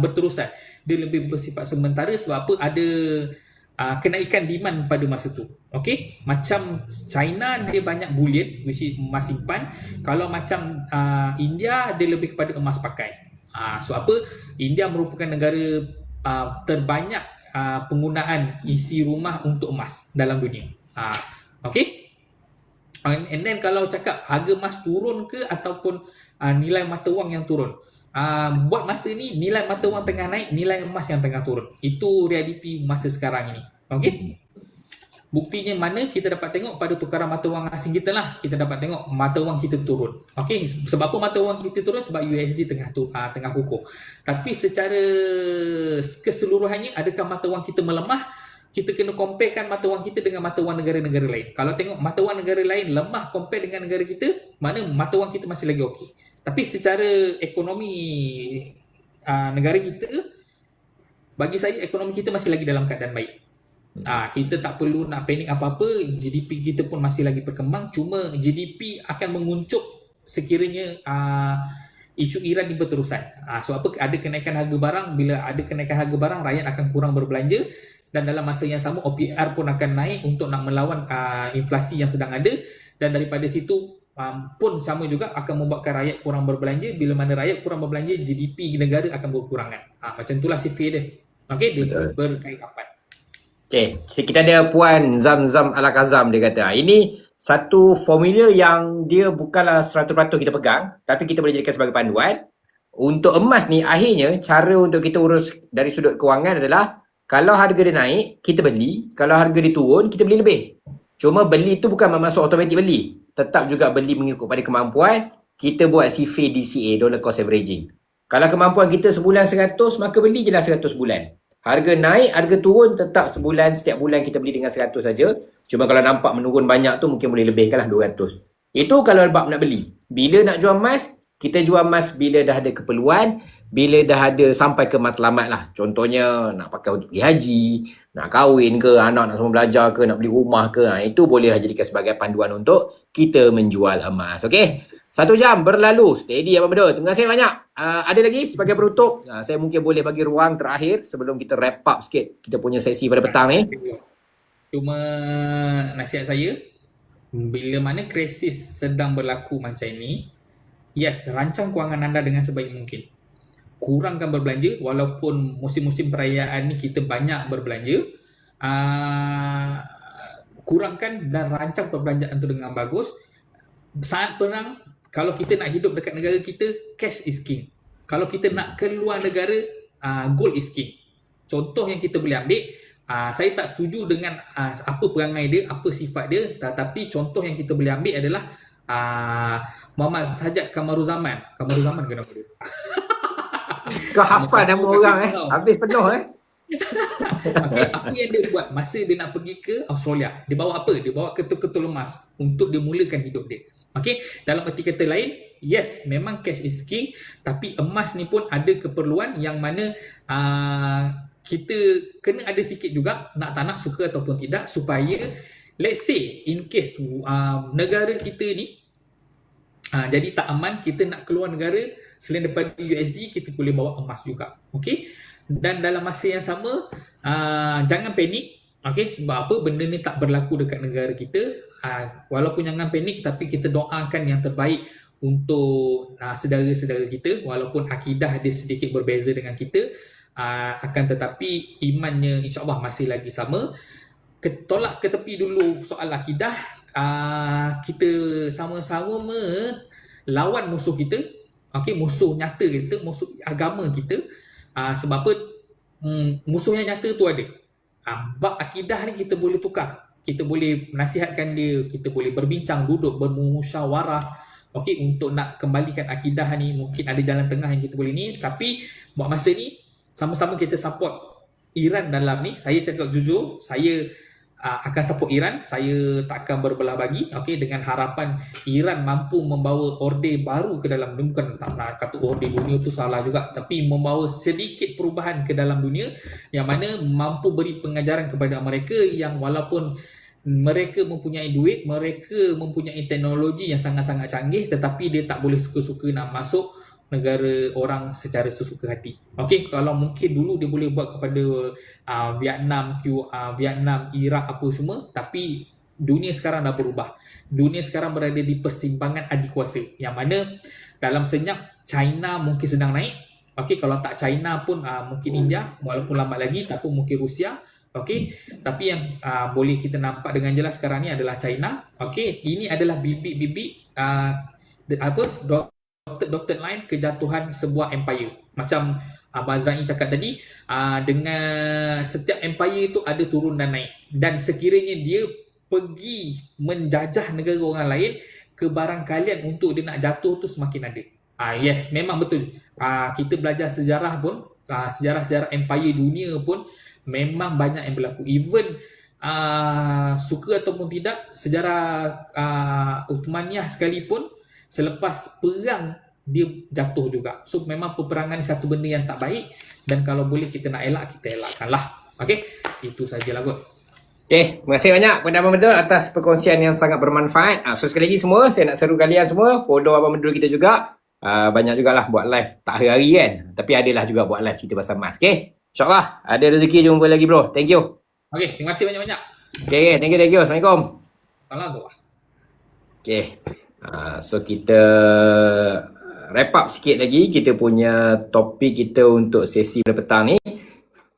berterusan. Dia lebih bersifat sementara. Sebab apa? Ada kenaikan demand pada masa tu. Okey, macam China dia banyak bullion, which is emas simpan. Kalau macam India, dia lebih kepada emas pakai. Sebab apa? India merupakan negara terbanyak penggunaan isi rumah untuk emas dalam dunia. Okey. And then kalau cakap harga emas turun ke ataupun nilai mata wang yang turun, buat masa ni nilai mata wang tengah naik, nilai emas yang tengah turun. Itu realiti masa sekarang ini. Okey. Buktinya mana kita dapat tengok pada tukaran mata wang asing kita lah. Kita dapat tengok mata wang kita turun. Okey, sebab apa mata wang kita turun? Sebab USD tengah kukuh. Tapi secara keseluruhannya, adakah mata wang kita melemah? Kita kena comparekan mata wang kita dengan mata wang negara-negara lain. Kalau tengok mata wang negara lain lemah compare dengan negara kita, mana mata wang kita masih lagi okey. Tapi secara ekonomi negara kita, bagi saya ekonomi kita masih lagi dalam keadaan baik. Kita tak perlu nak panik apa-apa. GDP kita pun masih lagi berkembang. Cuma GDP akan menguncup sekiranya isu Iran ni berterusan. Sebab apa? Ada kenaikan harga barang. Bila ada kenaikan harga barang, rakyat akan kurang berbelanja. Dan dalam masa yang sama OPR pun akan naik untuk nak melawan inflasi yang sedang ada. Dan daripada situ pun sama juga akan membuatkan rakyat kurang berbelanja. Bila mana rakyat kurang berbelanja, GDP negara akan berkurangan. Macam itulah sifir dia. Okey, dia berkait-kapat. Okey, kita ada Puan Zamzam Al-Kazam, dia kata. Ini satu formula yang dia bukanlah 100% kita pegang, tapi kita boleh jadikan sebagai panduan. Untuk emas ni, akhirnya cara untuk kita urus dari sudut kewangan adalah kalau harga dia naik, kita beli. Kalau harga dia turun, kita beli lebih. Cuma beli tu bukan bermaksud automatik beli. Tetap juga beli mengikut pada kemampuan. Kita buat CFA DCA, dollar cost averaging. Kalau kemampuan kita sebulan 100, maka beli je lah 100 bulan. Harga naik, harga turun, tetap setiap bulan kita beli dengan 100 saja. Cuma kalau nampak menurun banyak tu, mungkin boleh lebihkan lah 200. Itu kalau bab nak beli. Bila nak jual emas, kita jual emas bila dah ada keperluan, bila dah ada sampai ke matlamat lah. Contohnya nak pakai untuk pergi haji, nak kahwin ke, anak nak semua belajar ke, nak beli rumah ke. Itu boleh jadikan sebagai panduan untuk kita menjual emas. Okey? 1 jam berlalu. Steady Abang Bedul. Terima kasih banyak. Ada lagi sebagai penutup? Saya mungkin boleh bagi ruang terakhir sebelum kita wrap up sikit kita punya sesi pada petang ni. Cuma nasihat saya, bila mana krisis sedang berlaku macam ini, yes, rancang kewangan anda dengan sebaik mungkin. Kurangkan berbelanja, walaupun musim-musim perayaan ni kita banyak berbelanja. Kurangkan dan rancang perbelanjaan tu dengan bagus. Saat perang, kalau kita nak hidup dekat negara kita, cash is king. Kalau kita nak keluar negara, gold is king. Contoh yang kita boleh ambil, saya tak setuju dengan apa perangai dia, apa sifat dia, tetapi contoh yang kita boleh ambil adalah Muhammad Sajjad Kamaruzaman. Kamaruzaman ke nama dia? Kau hafal nama orang habis penuh Okay, apa yang dia buat masa dia nak pergi ke Australia? Dia bawa apa? Dia bawa ketul-ketul emas untuk dia mulakan hidup dia. Okay, dalam erti kata lain, yes, memang cash is king, tapi emas ni pun ada keperluan yang mana kita kena ada sikit juga, nak tak nak, suka ataupun tidak, supaya let's say in case negara kita ni jadi tak aman, kita nak keluar negara, selain daripada USD, kita boleh bawa emas juga. Okay? Dan dalam masa yang sama, jangan panik. Okay? Sebab apa? Benda ni tak berlaku dekat negara kita. Walaupun jangan panik, tapi kita doakan yang terbaik untuk saudara-saudara kita. Walaupun akidah dia sedikit berbeza dengan kita, akan tetapi imannya insyaAllah masih lagi sama. Tolak ke tepi dulu soal akidah. Kita sama-sama melawan musuh kita, okay, musuh nyata kita, musuh agama kita. Sebab apa? Musuh yang nyata tu ada. Bab akidah ni kita boleh tukar. Kita boleh nasihatkan dia, kita boleh berbincang, duduk, bermusyawarah. Okey, untuk nak kembalikan akidah ni, mungkin ada jalan tengah yang kita boleh ni. Tapi buat masa ni, sama-sama kita support Iran dalam ni. Saya cakap jujur, saya akan support Iran. Saya tak akan berbelah bagi, okey, dengan harapan Iran mampu membawa orde baru ke dalam dunia. Bukan tak nak kata orde dunia tu salah juga, tapi membawa sedikit perubahan ke dalam dunia yang mana mampu beri pengajaran kepada mereka yang walaupun mereka mempunyai duit, mereka mempunyai teknologi yang sangat-sangat canggih, tetapi dia tak boleh suka-suka nak masuk negara orang secara sesuka hati. Okey, kalau mungkin dulu dia boleh buat kepada Vietnam, Iraq apa semua, tapi dunia sekarang dah berubah. Dunia sekarang berada di persimpangan adikuasa, yang mana dalam senyap China mungkin sedang naik. Okey, kalau tak China pun mungkin India, walaupun lambat lagi, tapi mungkin Rusia. Okey, tapi yang boleh kita nampak dengan jelas sekarang ni adalah China. Okey, ini adalah bibit-bibit dotted line kejatuhan sebuah empire. Macam Abang Azrain cakap tadi, dengan setiap empire itu ada turun dan naik. Dan sekiranya dia pergi menjajah negara orang lain, kebarangkalian untuk dia nak jatuh tu semakin ada. Yes, memang betul. Kita belajar sejarah pun, sejarah-sejarah empire dunia pun memang banyak yang berlaku. Even suka ataupun tidak, sejarah Uthmaniyah sekalipun selepas perang dia jatuh juga. So memang peperangan ni satu benda yang tak baik, dan kalau boleh kita nak elak, kita elakkanlah. Okey, itu sajalah kot. Okay, terima kasih banyak kepada Abang Medul atas perkongsian yang sangat bermanfaat. So sekali lagi semua, saya nak seru kalian semua follow Abang Medul kita juga. Banyak jugalah buat live, tak hari-hari kan, tapi adalah juga buat live cerita pasal emas. Okay, InsyaAllah ada rezeki jumpa lagi bro. Thank you. Okay, terima kasih banyak-banyak. Okay, thank you. Assalamualaikum. Assalamualaikum. Okay, so kita wrap up sikit lagi kita punya topik kita untuk sesi pada petang ni.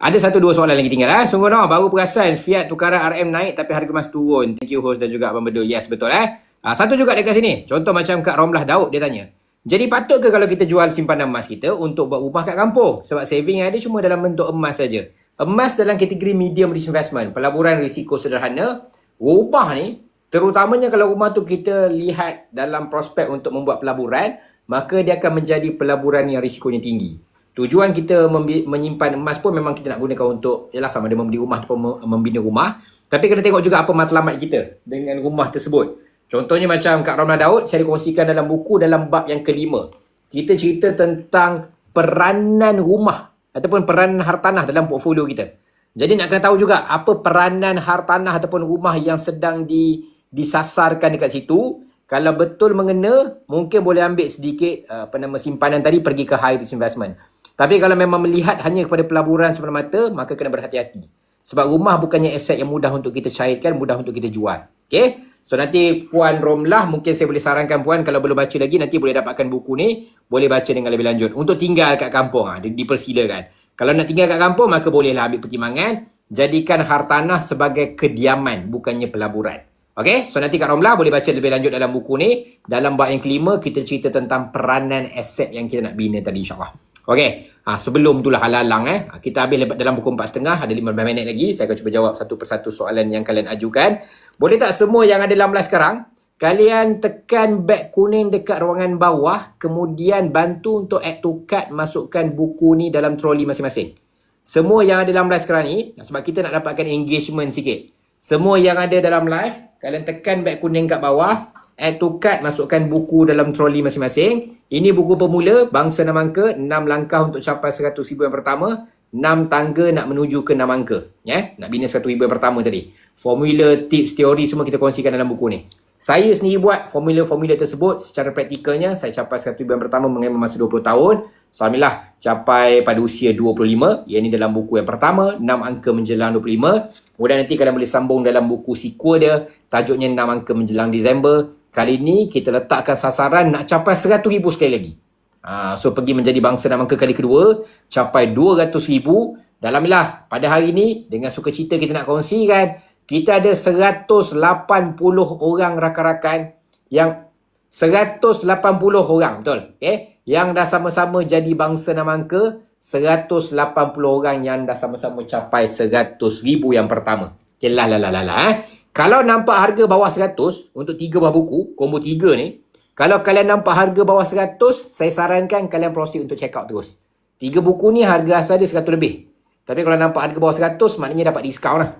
Ada satu dua soalan lagi tinggal. Sungguh no, baru perasan fiat tukaran RM naik tapi harga emas turun. Thank you host dan juga Abang Bedul. Yes, betul satu juga dekat sini. Contoh macam Kak Romlah Daud, dia tanya, jadi patut ke kalau kita jual simpanan emas kita untuk buat rumah kat kampung? Sebab saving yang ada cuma dalam bentuk emas saja. Emas dalam kategori medium risk investment, pelaburan risiko sederhana. Rumah ni, terutamanya kalau rumah tu kita lihat dalam prospek untuk membuat pelaburan, maka dia akan menjadi pelaburan yang risikonya tinggi. Tujuan kita menyimpan emas pun memang kita nak gunakan untuk, yalah, sama ada membeli rumah ataupun membina rumah. Tapi kena tengok juga apa matlamat kita dengan rumah tersebut. Contohnya macam Kak Romlah Daud, saya kongsikan dalam buku dalam bab yang kelima. Kita cerita tentang peranan rumah ataupun peranan hartanah dalam portfolio kita. Jadi nak kena tahu juga apa peranan hartanah ataupun rumah yang sedang disasarkan dekat situ. Kalau betul mengena, mungkin boleh ambil sedikit simpanan tadi pergi ke high risk investment. Tapi kalau memang melihat hanya kepada pelaburan semata-mata, maka kena berhati-hati. Sebab rumah bukannya aset yang mudah untuk kita cairkan, mudah untuk kita jual. Okay? So nanti Puan Romlah, mungkin saya boleh sarankan Puan kalau belum baca lagi, nanti boleh dapatkan buku ni, boleh baca dengan lebih lanjut. Untuk tinggal kat kampung, dipersilakan. Kalau nak tinggal kat kampung, maka bolehlah ambil pertimbangan. Jadikan hartanah sebagai kediaman, bukannya pelaburan. Okay? So nanti Kak Romlah boleh baca lebih lanjut dalam buku ni. Dalam bab yang kelima, kita cerita tentang peranan aset yang kita nak bina tadi, insyaAllah. Okay, sebelum itulah halalang kita habis dalam buku 4.5, ada 15 minit lagi. Saya akan cuba jawab satu persatu soalan yang kalian ajukan. Boleh tak semua yang ada dalam live sekarang, kalian tekan beg kuning dekat ruangan bawah, kemudian bantu untuk add to cart, masukkan buku ni dalam troli masing-masing. Semua yang ada dalam live sekarang ni, sebab kita nak dapatkan engagement sikit. Semua yang ada dalam live, kalian tekan beg kuning kat bawah, add to cart, masukkan buku dalam troli masing-masing. Ini buku pemula, bangsa 6 angka, 6 langkah untuk capai 100,000 yang pertama, 6 tangga nak menuju ke 6 angka. Nak bina 100,000 yang pertama tadi. Formula, tips, teori semua kita kongsikan dalam buku ni. Saya sendiri buat formula-formula tersebut secara praktikalnya. Saya capai 100,000 yang pertama mengambil masa 20 tahun. So, alhamdulillah, capai pada usia 25. Yang ini dalam buku yang pertama, 6 angka menjelang 25. Kemudian nanti kalian boleh sambung dalam buku sequel dia. Tajuknya 6 angka menjelang Disember. Kali ni kita letakkan sasaran nak capai 100,000 sekali lagi. So pergi menjadi bangsa 6 angka kali kedua, capai 200,000. Dan alhamdulillah pada hari ni dengan sukacita kita nak kongsikan, kita ada 180 orang rakan-rakan yang 180 orang, betul? Okay? Yang dah sama-sama jadi bangsa 6 angka 180 orang yang dah sama-sama capai 100,000 yang pertama. Okay, Kalau nampak harga bawah 100 untuk 3 buah buku, combo 3 ni, kalau kalian nampak harga bawah 100, saya sarankan kalian proceed untuk check out terus. 3 buku ni harga asal dia 100 lebih. Tapi kalau nampak harga bawah 100, maknanya dapat diskaun lah.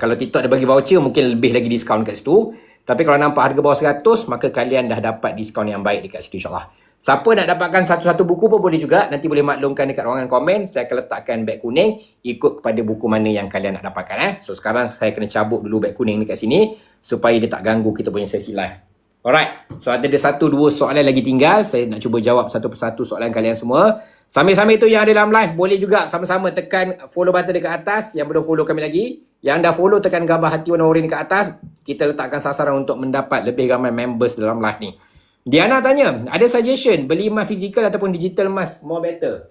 Kalau TikTok dia bagi voucher, mungkin lebih lagi diskaun kat situ. Tapi kalau nampak harga bawah 100, maka kalian dah dapat diskaun yang baik dekat situ, insyaAllah. Siapa nak dapatkan satu-satu buku pun boleh juga. Nanti boleh maklumkan dekat ruangan komen. Saya akan letakkan beg kuning ikut kepada buku mana yang kalian nak dapatkan. So sekarang saya kena cabut dulu beg kuning dekat sini supaya dia tak ganggu kita punya sesi live. Alright, so ada 1-2 soalan lagi tinggal. Saya nak cuba jawab satu persatu soalan kalian semua. Sambil-sambil tu yang ada dalam live, boleh juga sama-sama tekan follow button dekat atas. Yang belum follow kami lagi, yang dah follow tekan gambar hati warna oranye dekat atas. Kita letakkan sasaran untuk mendapat lebih ramai members dalam live ni. Diana tanya, ada suggestion beli emas fizikal ataupun digital emas more better?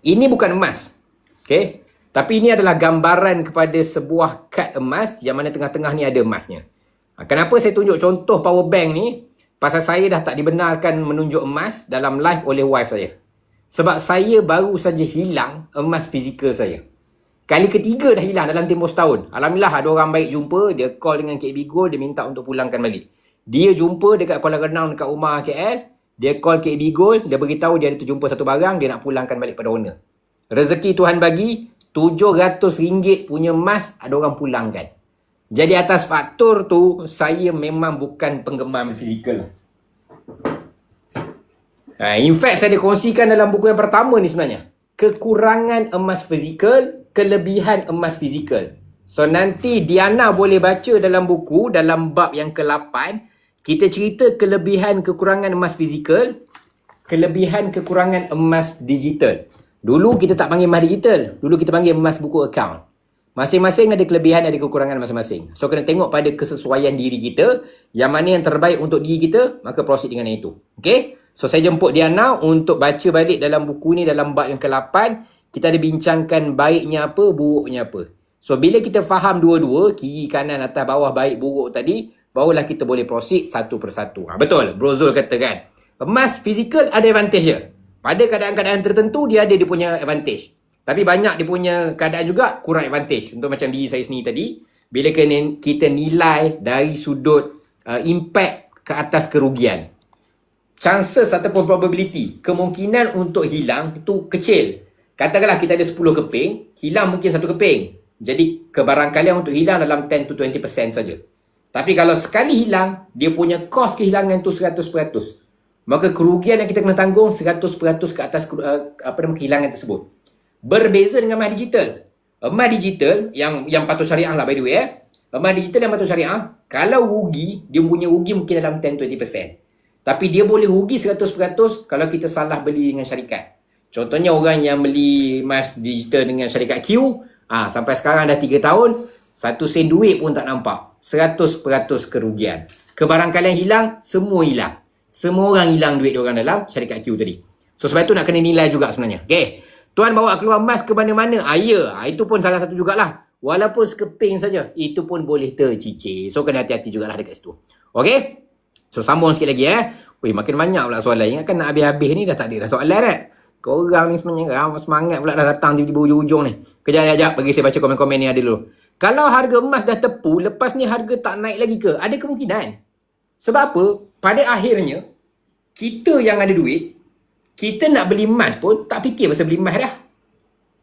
Ini bukan emas, okay? Tapi ini adalah gambaran kepada sebuah kad emas yang mana tengah-tengah ni ada emasnya. Kenapa saya tunjuk contoh power bank ni? Pasal saya dah tak dibenarkan menunjuk emas dalam live oleh wife saya. Sebab saya baru saja hilang emas fizikal saya. Kali ketiga dah hilang dalam tempoh setahun. Alhamdulillah ada orang baik jumpa, dia call dengan KB Gold, dia minta untuk pulangkan balik. Dia jumpa dekat Kuala Renang dekat rumah KL, dia call KB Gold, dia beritahu dia ada terjumpa satu barang, dia nak pulangkan balik pada owner. Rezeki Tuhan bagi, RM700 punya emas ada orang pulangkan. Jadi atas faktor tu, saya memang bukan penggemar fizikal. In fact, saya dikongsikan dalam buku yang pertama ni sebenarnya. Kekurangan emas fizikal, kelebihan emas fizikal. So nanti Diana boleh baca dalam buku, dalam bab yang ke-8, kita cerita kelebihan kekurangan emas fizikal, kelebihan kekurangan emas digital. Dulu kita tak panggil emas digital, dulu kita panggil emas buku account. Masing-masing ada kelebihan, ada kekurangan masing-masing. So, kena tengok pada kesesuaian diri kita. Yang mana yang terbaik untuk diri kita, maka proceed dengan itu. Okay? So, saya jemput Diana untuk baca balik dalam buku ni, dalam bab yang ke-8. Kita ada bincangkan baiknya apa, buruknya apa. So, bila kita faham dua-dua, kiri, kanan, atas, bawah, baik, buruk tadi, barulah kita boleh proceed satu persatu. Betul, Bro Zul kata kan. Emas fizikal ada advantage dia. Pada keadaan-keadaan tertentu, dia ada dia punya advantage. Tapi banyak dia punya keadaan juga kurang advantage. Untuk macam diri saya sendiri tadi, bila kita nilai dari sudut impact ke atas kerugian, chances ataupun probability, kemungkinan untuk hilang itu kecil. Katakanlah kita ada 10 keping, hilang mungkin 1 keping. Jadi kebarangkalian untuk hilang dalam 10-20% saja. Tapi kalau sekali hilang, dia punya kos kehilangan tu 100%. Maka kerugian yang kita kena tanggung 100% ke atas kehilangan tersebut. Berbeza dengan emas digital. Emas digital yang patuh syariah lah by the way. Emas digital yang patuh syariah, kalau rugi, dia punya rugi mungkin dalam 10-20%. Tapi dia boleh rugi 100% kalau kita salah beli dengan syarikat. Contohnya orang yang beli emas digital dengan syarikat Q, sampai sekarang dah 3 tahun, 1 sen duit pun tak nampak. 100% kerugian. Kebarangkalian hilang, semua hilang. Semua orang hilang duit diorang dalam syarikat Q tadi. So sebab tu nak kena nilai juga sebenarnya. Okay. Tuan bawa keluar emas ke mana-mana. Ya, itu pun salah satu jugalah. Walaupun sekeping saja, itu pun boleh tercicir. So, kena hati-hati jugalah dekat situ. Okay? So, sambung sikit lagi Weh, makin banyak pula soalan. Ingatkan nak habis-habis ni dah tak ada dah soalan kan? Korang ni sebenarnya semangat pula dah datang tiba-tiba ujung-ujung ni. Kejap, bagi saya baca komen-komen ni ada dulu. Kalau harga emas dah tepu, lepas ni harga tak naik lagi ke? Ada kemungkinan. Sebab apa? Pada akhirnya, kita yang ada duit, kita nak beli emas pun tak fikir pasal beli emas dah.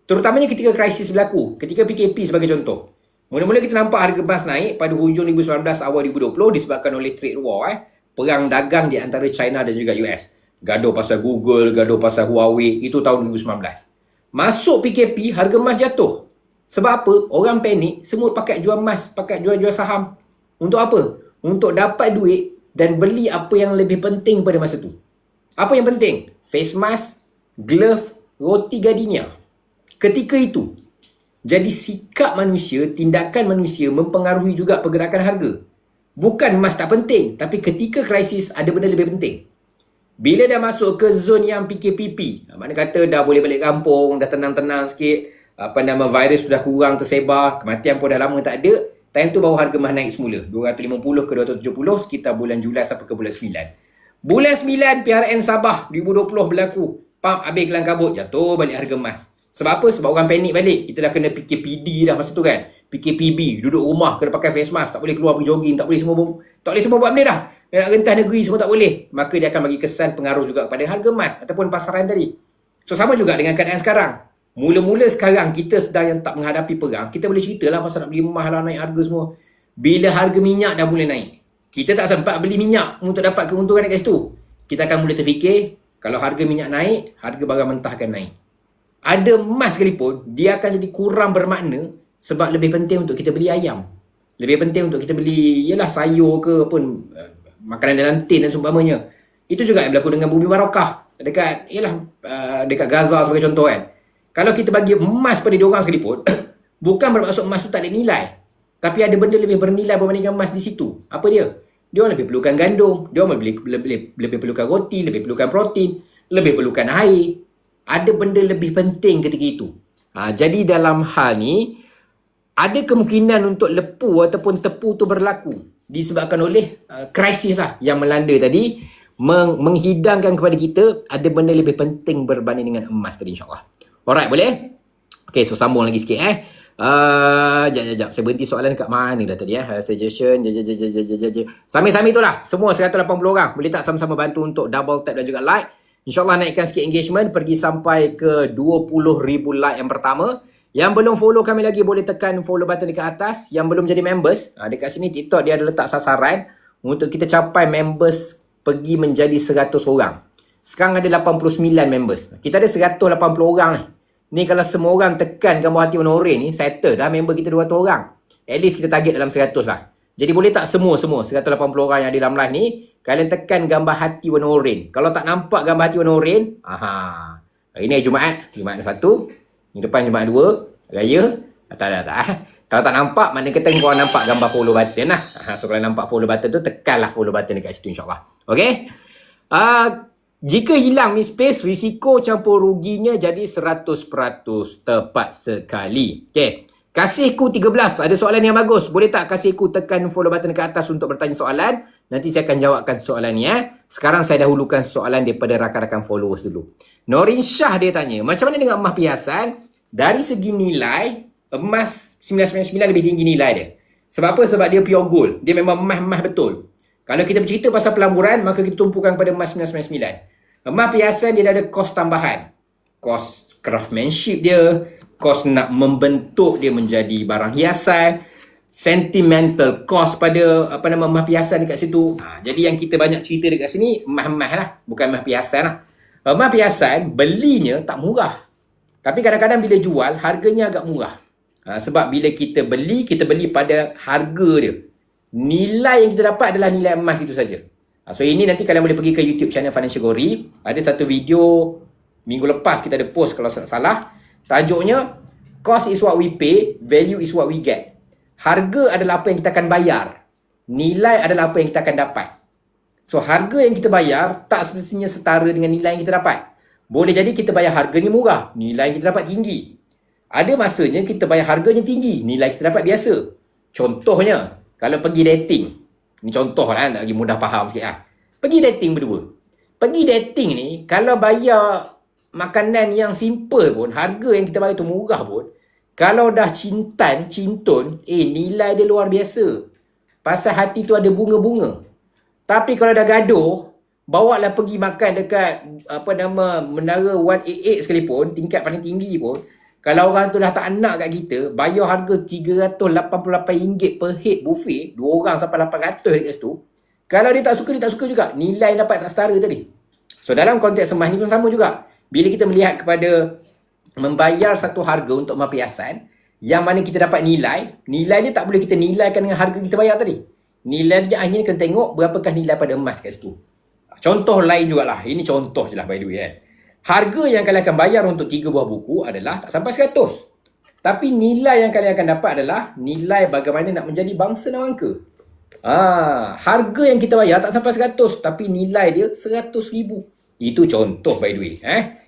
Terutamanya ketika krisis berlaku. Ketika PKP sebagai contoh. Mula-mula kita nampak harga emas naik pada hujung 2019 awal 2020 disebabkan oleh trade war. Perang dagang di antara China dan juga US. Gaduh pasal Google, gaduh pasal Huawei. Itu tahun 2019. Masuk PKP, harga emas jatuh. Sebab apa? Orang panik, semua pakai jual emas, pakai jual-jual saham. Untuk apa? Untuk dapat duit dan beli apa yang lebih penting pada masa tu. Apa yang penting? Face mask, glove, roti gardenia. Ketika itu, jadi sikap manusia, tindakan manusia mempengaruhi juga pergerakan harga. Bukan emas tak penting, tapi ketika krisis ada benda lebih penting. Bila dah masuk ke zon yang PKPP, mana kata dah boleh balik kampung, dah tenang-tenang sikit, virus sudah kurang tersebar, kematian pun dah lama tak ada, time tu baru harga emas naik semula. 250 ke 270 sekitar bulan Julai sampai ke bulan 9. Bulan 9 PRN Sabah 2020 berlaku. Pump habis kelang kabut, jatuh balik harga emas. Sebab apa? Sebab orang panik balik. Kita dah kena fikir PD dah masa tu kan. Fikir PB, duduk rumah kena pakai face mask, tak boleh keluar pergi jogging, tak boleh semua buat benda dah. Nak rentas negeri semua tak boleh. Maka dia akan bagi kesan pengaruh juga kepada harga emas ataupun pasaran tadi. So sama juga dengan keadaan sekarang. Mula-mula sekarang kita sedang yang tak menghadapi perang, kita boleh ceritalah pasal nak beli emas lah, naik harga semua. Bila harga minyak dah mula naik, kita tak sempat beli minyak untuk dapat keuntungan dekat situ. Kita akan mula terfikir, kalau harga minyak naik, harga barang mentah akan naik. Ada emas sekalipun, dia akan jadi kurang bermakna sebab lebih penting untuk kita beli ayam. Lebih penting untuk kita beli, yalah sayur ke pun, makanan dalam tin dan seumpamanya. Itu juga yang berlaku dengan Bumi Barakah. Dekat Gaza sebagai contoh kan. Kalau kita bagi emas pada diorang sekalipun, bukan bermaksud emas tu tak ada nilai. Tapi ada benda lebih bernilai berbandingkan emas di situ. Apa dia? Diorang lebih perlukan gandum, diorang lebih perlukan roti, lebih perlukan protein, lebih perlukan air. Ada benda lebih penting ketika itu. Jadi dalam hal ni, ada kemungkinan untuk lepu ataupun tepu tu berlaku disebabkan oleh krisis lah yang melanda tadi, menghidangkan kepada kita ada benda lebih penting berbanding dengan emas tadi, insyaAllah. Alright, boleh? Okay, so sambung lagi sikit Sekejap. Saya berhenti soalan kat mana dah tadi Suggestion. Sami-sami tu lah. Semua 180 orang. Boleh tak sama-sama bantu untuk double tap dan juga like? InsyaAllah naikkan sikit engagement. Pergi sampai ke 20,000 like yang pertama. Yang belum follow kami lagi, boleh tekan follow button dekat atas. Yang belum jadi members, dekat sini TikTok dia ada letak sasaran untuk kita capai members pergi menjadi 100 orang. Sekarang ada 89 members. Kita ada 180 orang ni. Ni kalau semua orang tekan gambar hati warna oranye ni, settle dah member kita 200 orang. At least kita target dalam 100 lah. Jadi boleh tak semua 180 orang yang ada dalam live ni, kalian tekan gambar hati warna oranye. Kalau tak nampak gambar hati warna oranye, hari ni Jumaat satu, minggu depan Jumaat 2, Raya, tak. Kalau tak nampak, mana kata korang nampak gambar follow button lah. So kalau nampak follow button tu, tekanlah follow button dekat situ insyaAllah. Okay? Jika hilang ni space, risiko campur ruginya jadi 100% tepat sekali. Okay. Kasihku 13. Ada soalan yang bagus. Boleh tak kasihku tekan follow button ke atas untuk bertanya soalan? Nanti saya akan jawabkan soalan ni. Sekarang saya dahulukan soalan daripada rakan-rakan followers dulu. Norin Shah dia tanya, macam mana dengan emas perhiasan? Dari segi nilai, emas 999 lebih tinggi nilai dia. Sebab apa? Sebab dia pure gold. Dia memang emas betul. Kalau kita bercerita pasal pelaburan, maka kita tumpukan kepada emas 999. Emas perhiasan dia ada kos tambahan. Kos craftsmanship dia, kos nak membentuk dia menjadi barang hiasan, sentimental cost pada emas perhiasan dekat situ. Jadi yang kita banyak cerita dekat sini emas-emas lah, bukan emas perhiasan lah. Emas perhiasan belinya tak murah. Tapi kadang-kadang bila jual harganya agak murah. Sebab bila kita beli pada harga dia. Nilai yang kita dapat adalah nilai emas itu saja. So ini nanti kalian boleh pergi ke YouTube channel Financial Gori. Ada satu video minggu lepas kita ada post kalau tak salah. Tajuknya Cost is what we pay, value is what we get. Harga adalah apa yang kita akan bayar. Nilai adalah apa yang kita akan dapat. So harga yang kita bayar tak semestinya setara dengan nilai yang kita dapat. Boleh jadi kita bayar harganya murah, nilai yang kita dapat tinggi. Ada masanya kita bayar harganya tinggi, nilai kita dapat biasa. Contohnya, kalau pergi dating. Ni contoh lah, nak lagi mudah faham sikit lah. Pergi dating berdua. Pergi dating ni, kalau bayar makanan yang simple pun, harga yang kita bayar tu murah pun, kalau dah cintun, nilai dia luar biasa. Pasal hati tu ada bunga-bunga. Tapi kalau dah gaduh, bawa lah pergi makan dekat Menara 188 sekalipun, tingkat paling tinggi pun, kalau orang tu dah tak nak kat kita, bayar harga RM388 per head buffet, 2 orang sampai 800 dekat situ. Kalau dia tak suka juga. Nilai dapat tak setara tadi. So dalam konteks emas ni pun sama juga. Bila kita melihat kepada membayar satu harga untuk emas perhiasan, yang mana kita dapat nilai dia tak boleh kita nilaikan dengan harga kita bayar tadi. Nilai dia hanya kena tengok berapakah nilai pada emas kat situ. Contoh lain jugalah. Ini contoh je lah by the way kan. Harga yang kalian akan bayar untuk 3 buah buku adalah tak sampai 100. Tapi nilai yang kalian akan dapat adalah nilai bagaimana nak menjadi bangsa Nawangka. Harga yang kita bayar tak sampai 100. Tapi nilai dia 100,000. Itu contoh by the way.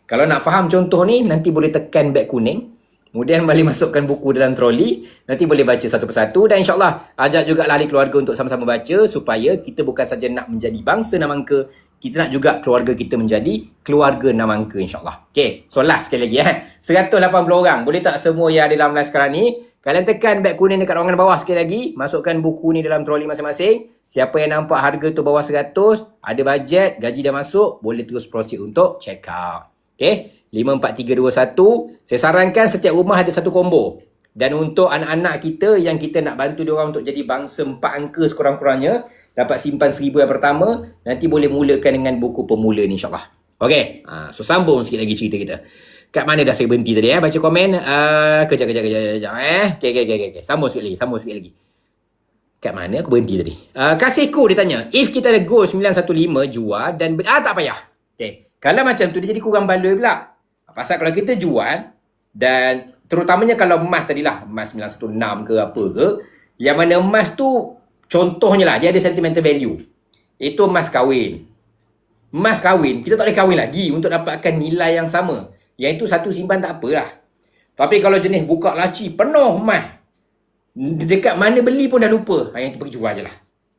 Kalau nak faham contoh ni, nanti boleh tekan beg kuning. Kemudian balik masukkan buku dalam troli. Nanti boleh baca satu persatu. Dan insyaAllah ajak juga ahli keluarga untuk sama-sama baca. Supaya kita bukan saja nak menjadi bangsa Nawangka, kita nak juga keluarga kita menjadi keluarga 6 angka insyaAllah. Okay, so last sekali lagi 180 orang. Boleh tak semua yang ada dalam live sekarang ni, kalian tekan beg kuning dekat ruangan bawah sekali lagi, masukkan buku ni dalam troli masing-masing. Siapa yang nampak harga tu bawah 100, ada bajet, gaji dah masuk, boleh terus proceed untuk check out. Okay, 54321. Saya sarankan setiap rumah ada satu combo. Dan untuk anak-anak kita yang kita nak bantu diorang untuk jadi bangsa 4 angka sekurang-kurangnya, dapat simpan 1000 yang pertama, nanti boleh mulakan dengan buku pemula ni insyaAllah. Okay, so sambung sikit lagi cerita kita. Kat mana dah saya berhenti tadi baca komen. Kejap. Okay. Sambung sikit lagi. Kat mana aku berhenti tadi? Kasihku dia tanya, if kita ada goal 915 jual dan tak payah. Okay. Kalau macam tu dia jadi kurang baloi pula. Pasal kalau kita jual dan terutamanya kalau emas tadilah, emas 916 ke apa ke, yang mana emas tu contohnya lah, dia ada sentimental value. Itu emas kahwin. Emas kahwin, kita tak boleh kahwin lagi untuk dapatkan nilai yang sama. Yang itu satu simpan tak apalah. Tapi kalau jenis buka laci penuh emas, dekat mana beli pun dah lupa. Yang itu pergi jual je lah.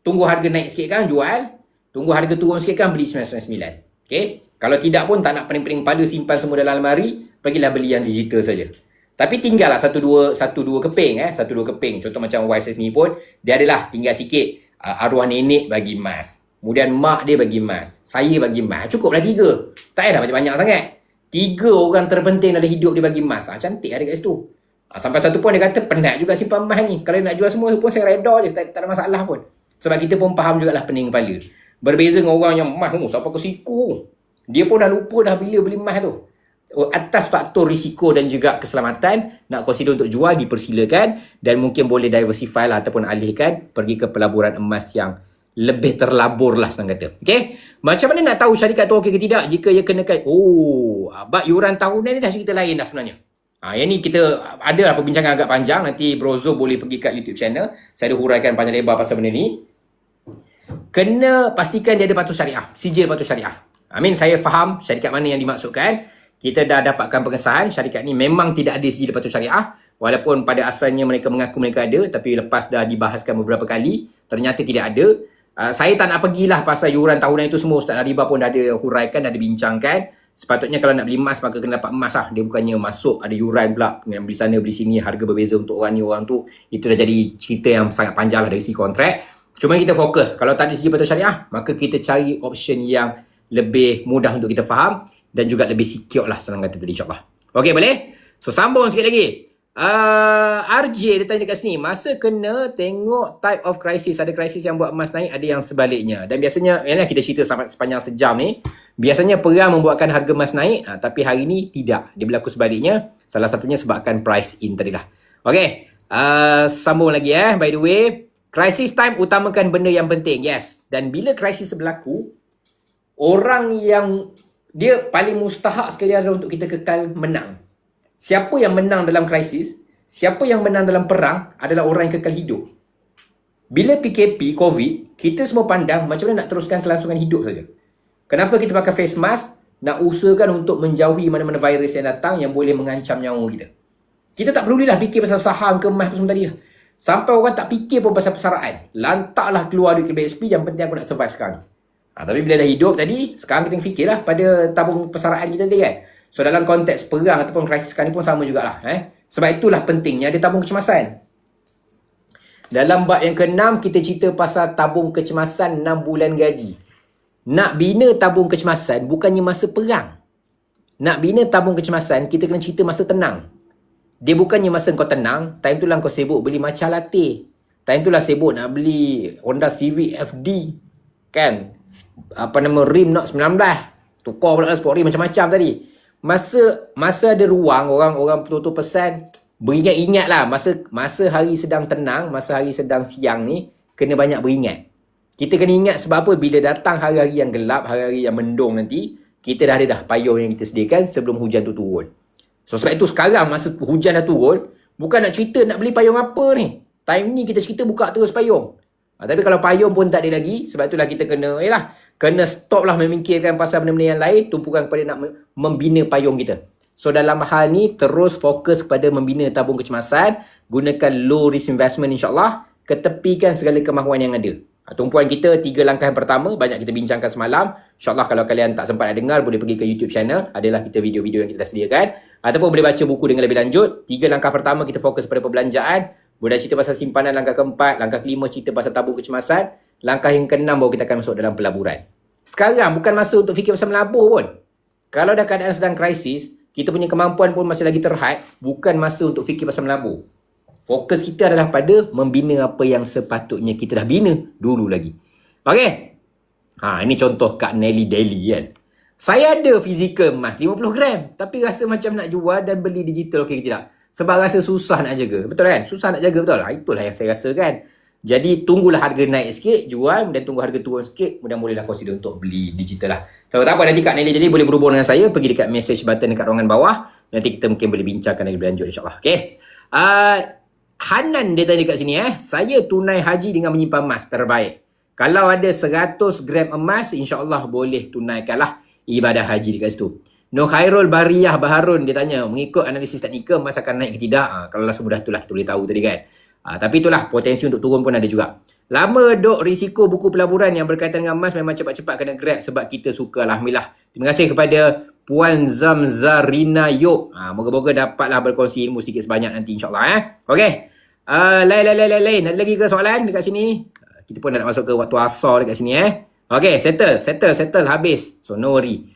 Tunggu harga naik sikit kan, jual. Tunggu harga turun sikit kan, beli 999. Okay? Kalau tidak pun tak nak pening-pening pada simpan semua dalam almari, pergilah beli yang digital saja. Tapi tinggallah satu dua keping. Satu dua keping. Contoh macam YSS ni pun, dia adalah tinggal sikit. Arwah nenek bagi emas. Kemudian mak dia bagi emas. Saya bagi emas. Cukuplah 3. Tak payah banyak-banyak sangat. 3 orang terpenting dalam hidup dia bagi emas. Cantik ada kat situ. Sampai satu pun dia kata penat juga simpan emas ni. Kalau nak jual semua pun saya reda je. Tak ada masalah pun. Sebab kita pun faham jugalah pening kepala. Berbeza dengan orang yang emas siapa ke siku. Dia pun dah lupa dah bila beli emas tu. Atas faktor risiko dan juga keselamatan, nak consider untuk jual dipersilakan. Dan mungkin boleh diversify lah ataupun alihkan pergi ke pelaburan emas yang lebih terlabur lah senang kata. Okay? Macam mana nak tahu syarikat tu okey ke tidak jika ia kenakan? Bab yuran tahunan ni dah cerita lain dah sebenarnya. Yang ni kita ada lah perbincangan agak panjang. Nanti Bro Zul boleh pergi kat YouTube channel. Saya ada huraikan panjang lebar pasal benda ni. Kena pastikan dia ada patuh syariah. Sijil patuh syariah. Amin, saya faham syarikat mana yang dimaksudkan. Kita dah dapatkan pengesahan syarikat ni memang tidak ada sijil patuh syariah. Walaupun pada asalnya mereka mengaku mereka ada. Tapi lepas dah dibahaskan beberapa kali, ternyata tidak ada. Saya tak nak pergilah pasal yuran tahunan itu semua. Ustaz Ariba pun dah ada huraikan, dah ada bincangkan. Sepatutnya kalau nak beli emas, maka kena dapat emas lah. Dia bukannya masuk ada yuran pula. Yang beli sana, beli sini, harga berbeza untuk orang ni, orang tu. Itu dah jadi cerita yang sangat panjang lah dari segi kontrak. Cuma kita fokus. Kalau tak ada sijil patuh syariah, maka kita cari option yang lebih mudah untuk kita faham. Dan juga lebih secure lah senang kata tadi insyaAllah. Okey, boleh? So, sambung sikit lagi. RJ dia tanya kat sini, masa kena tengok type of crisis, ada krisis yang buat emas naik, ada yang sebaliknya. Dan biasanya, yang kita cerita sepanjang sejam ni, biasanya perang membuatkan harga emas naik, tapi hari ni tidak. Dia berlaku sebaliknya. Salah satunya sebabkan price in tadi lah. Okey, sambung lagi by the way. Crisis time utamakan benda yang penting. Yes. Dan bila krisis berlaku, orang yang dia paling mustahak sekali adalah untuk kita kekal menang. Siapa yang menang dalam krisis, siapa yang menang dalam perang adalah orang yang kekal hidup. Bila PKP, COVID, kita semua pandang macam mana nak teruskan kelangsungan hidup saja. Kenapa kita pakai face mask? Nak usahakan untuk menjauhi mana-mana virus yang datang yang boleh mengancam nyawa kita. Kita tak pedulilah fikir pasal saham ke emas semua tadi lah. Sampai orang tak fikir pun pasal persaraan. Lantaklah keluar duit ke BSP, yang penting aku nak survive sekarang. Tapi bila dah hidup tadi, sekarang kita fikirlah pada tabung persaraan kita tadi kan. So dalam konteks perang ataupun krisis sekarang ni pun sama jugalah. Sebab itulah pentingnya ada tabung kecemasan. Dalam bab yang ke-6, kita cerita pasal tabung kecemasan 6 bulan gaji. Nak bina tabung kecemasan bukannya masa perang. Nak bina tabung kecemasan, kita kena cerita masa tenang. Dia bukannya masa kau tenang, time tu lah kau sibuk beli matcha latte. Time tu lah sibuk nak beli Honda Civic FD. Kan? Rim Note 19. Tukar pula sport rim macam-macam tadi. Masa ada ruang, orang betul-betul pesan, beringat-ingat lah. Masa hari sedang tenang, masa hari sedang siang ni, kena banyak beringat. Kita kena ingat sebab apa? Bila datang hari-hari yang gelap, hari-hari yang mendung nanti, kita dah ada payung yang kita sediakan sebelum hujan tu turun. So sebab itu sekarang masa hujan dah turun, bukan nak cerita nak beli payung apa ni. Time ni kita cerita buka terus payung. Tapi kalau payung pun tak ada lagi, sebab itulah kita kena stop lah memikirkan pasal benda-benda yang lain, tumpukan kepada nak membina payung kita. So dalam hal ni, terus fokus kepada membina tabung kecemasan, gunakan low risk investment insyaAllah, ketepikan segala kemahuan yang ada. Tumpuan kita 3 langkah yang pertama banyak kita bincangkan semalam. InsyaAllah kalau kalian tak sempat nak dengar, boleh pergi ke YouTube channel. Adalah kita video-video yang kita dah sediakan. Ataupun boleh baca buku dengan lebih lanjut. 3 langkah pertama kita fokus pada perbelanjaan. Boleh cerita pasal simpanan langkah keempat. Langkah kelima cerita pasal tabung kecemasan. Langkah yang keenam baru kita akan masuk dalam pelaburan. Sekarang bukan masa untuk fikir pasal melabur pun. Kalau dah keadaan sedang krisis, kita punya kemampuan pun masih lagi terhad, bukan masa untuk fikir pasal melabur. Fokus kita adalah pada membina apa yang sepatutnya kita dah bina dulu lagi. Okey? Ini contoh Kak Nelly Daily kan. Saya ada fizikal emas 50 gram, tapi rasa macam nak jual dan beli digital, okey ke tidak? Sebab rasa susah nak jaga. Betul kan? Susah nak jaga, betul? Itulah yang saya rasa kan. Jadi tunggulah harga naik sikit, jual, dan tunggu harga turun sikit, kemudian bolehlah consider untuk beli digital lah. Kalau tak apa, nanti Kak Nelly jadi boleh berhubung dengan saya, pergi dekat message button dekat ruangan bawah, nanti kita mungkin boleh bincangkan lagi lebih lanjut insyaAllah. Okay. Hanan dia tanya dekat sini saya tunai haji dengan menyimpan emas, terbaik. Kalau ada 100 gram emas, insyaAllah boleh tunaikanlah ibadah haji dekat situ. Noh Khairul Bariyah Baharun dia tanya, mengikut analisis teknikal emas akan naik ke tidak? Kalau lah semudah itulah kita boleh tahu tadi kan. Tapi itulah potensi untuk turun pun ada juga. Lama dok risiko buku pelaburan yang berkaitan dengan emas memang cepat-cepat kena grab sebab kita suka. Alhamdulillah. Terima kasih kepada Puan Zamzarina Yop. Moga-moga dapatlah berkongsi ilmu sedikit sebanyak nanti insyaAllah. Okey. Lain. Ada lagi ke soalan dekat sini? Kita pun nak masuk ke waktu asar dekat sini Okey, settle habis. So no worry.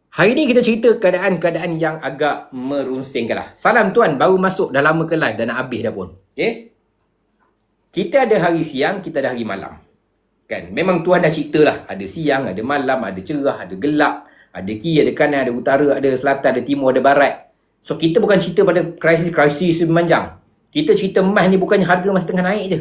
Hari ni kita cerita keadaan-keadaan yang agak merunsingkan lah. Salam tuan, baru masuk dah lama ke live dah nak habis dah pun. Okay? Kita ada hari siang, kita ada hari malam. Kan? Memang tuan dah cerita lah. Ada siang, ada malam, ada cerah, ada gelap. Ada kiri, ada kanan, ada utara, ada selatan, ada timur, ada barat. So kita bukan cerita pada krisis memanjang. Kita cerita emas ni bukannya harga masa tengah naik je.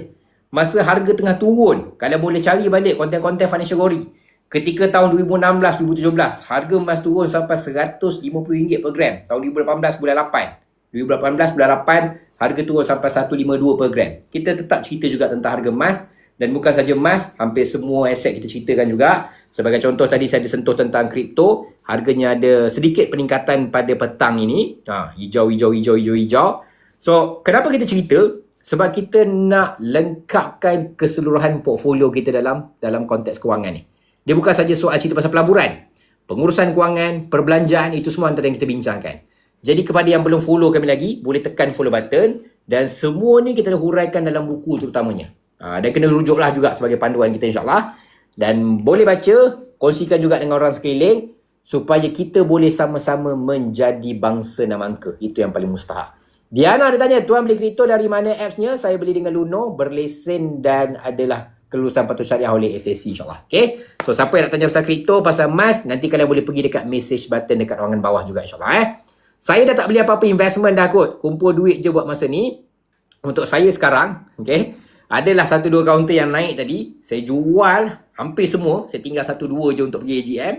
Masa harga tengah turun. Kalau boleh cari balik konten-konten Financial Glory. Ketika tahun 2016-2017, harga emas turun sampai RM150 per gram. Tahun 2018 bulan 8. 2018 bulan 8, harga turun sampai 152 per gram. Kita tetap cerita juga tentang harga emas. Dan bukan saja emas, hampir semua aset kita ceritakan juga. Sebagai contoh tadi saya ada sentuh tentang kripto. Harganya ada sedikit peningkatan pada petang ini. Hijau. So, kenapa kita cerita? Sebab kita nak lengkapkan keseluruhan portfolio kita dalam konteks kewangan ni. Dia bukan saja soal cerita pasal pelaburan. Pengurusan kewangan, perbelanjaan, itu semua antara yang kita bincangkan. Jadi kepada yang belum follow kami lagi, boleh tekan follow button. Dan semua ni kita dah huraikan dalam buku terutamanya. Dan kena rujuklah juga sebagai panduan kita insyaAllah. Dan boleh baca, kongsikan juga dengan orang sekeliling. Supaya kita boleh sama-sama menjadi bangsa enam angka. Itu yang paling mustahak. Diana dia tanya, tuan beli kripto dari mana appsnya? Saya beli dengan Luno, berlesen dan adalah kelulusan patuh syariah oleh SSC insyaAllah. Okay. So siapa yang nak tanya pasal kripto, pasal emas, nanti kalian boleh pergi dekat message button dekat ruangan bawah juga insyaAllah. Saya dah tak beli apa-apa investment dah kot. Kumpul duit je buat masa ni. Untuk saya sekarang, okay, adalah 1-2 kaunter yang naik tadi. Saya jual hampir semua. Saya tinggal 1-2 je untuk pergi AGM.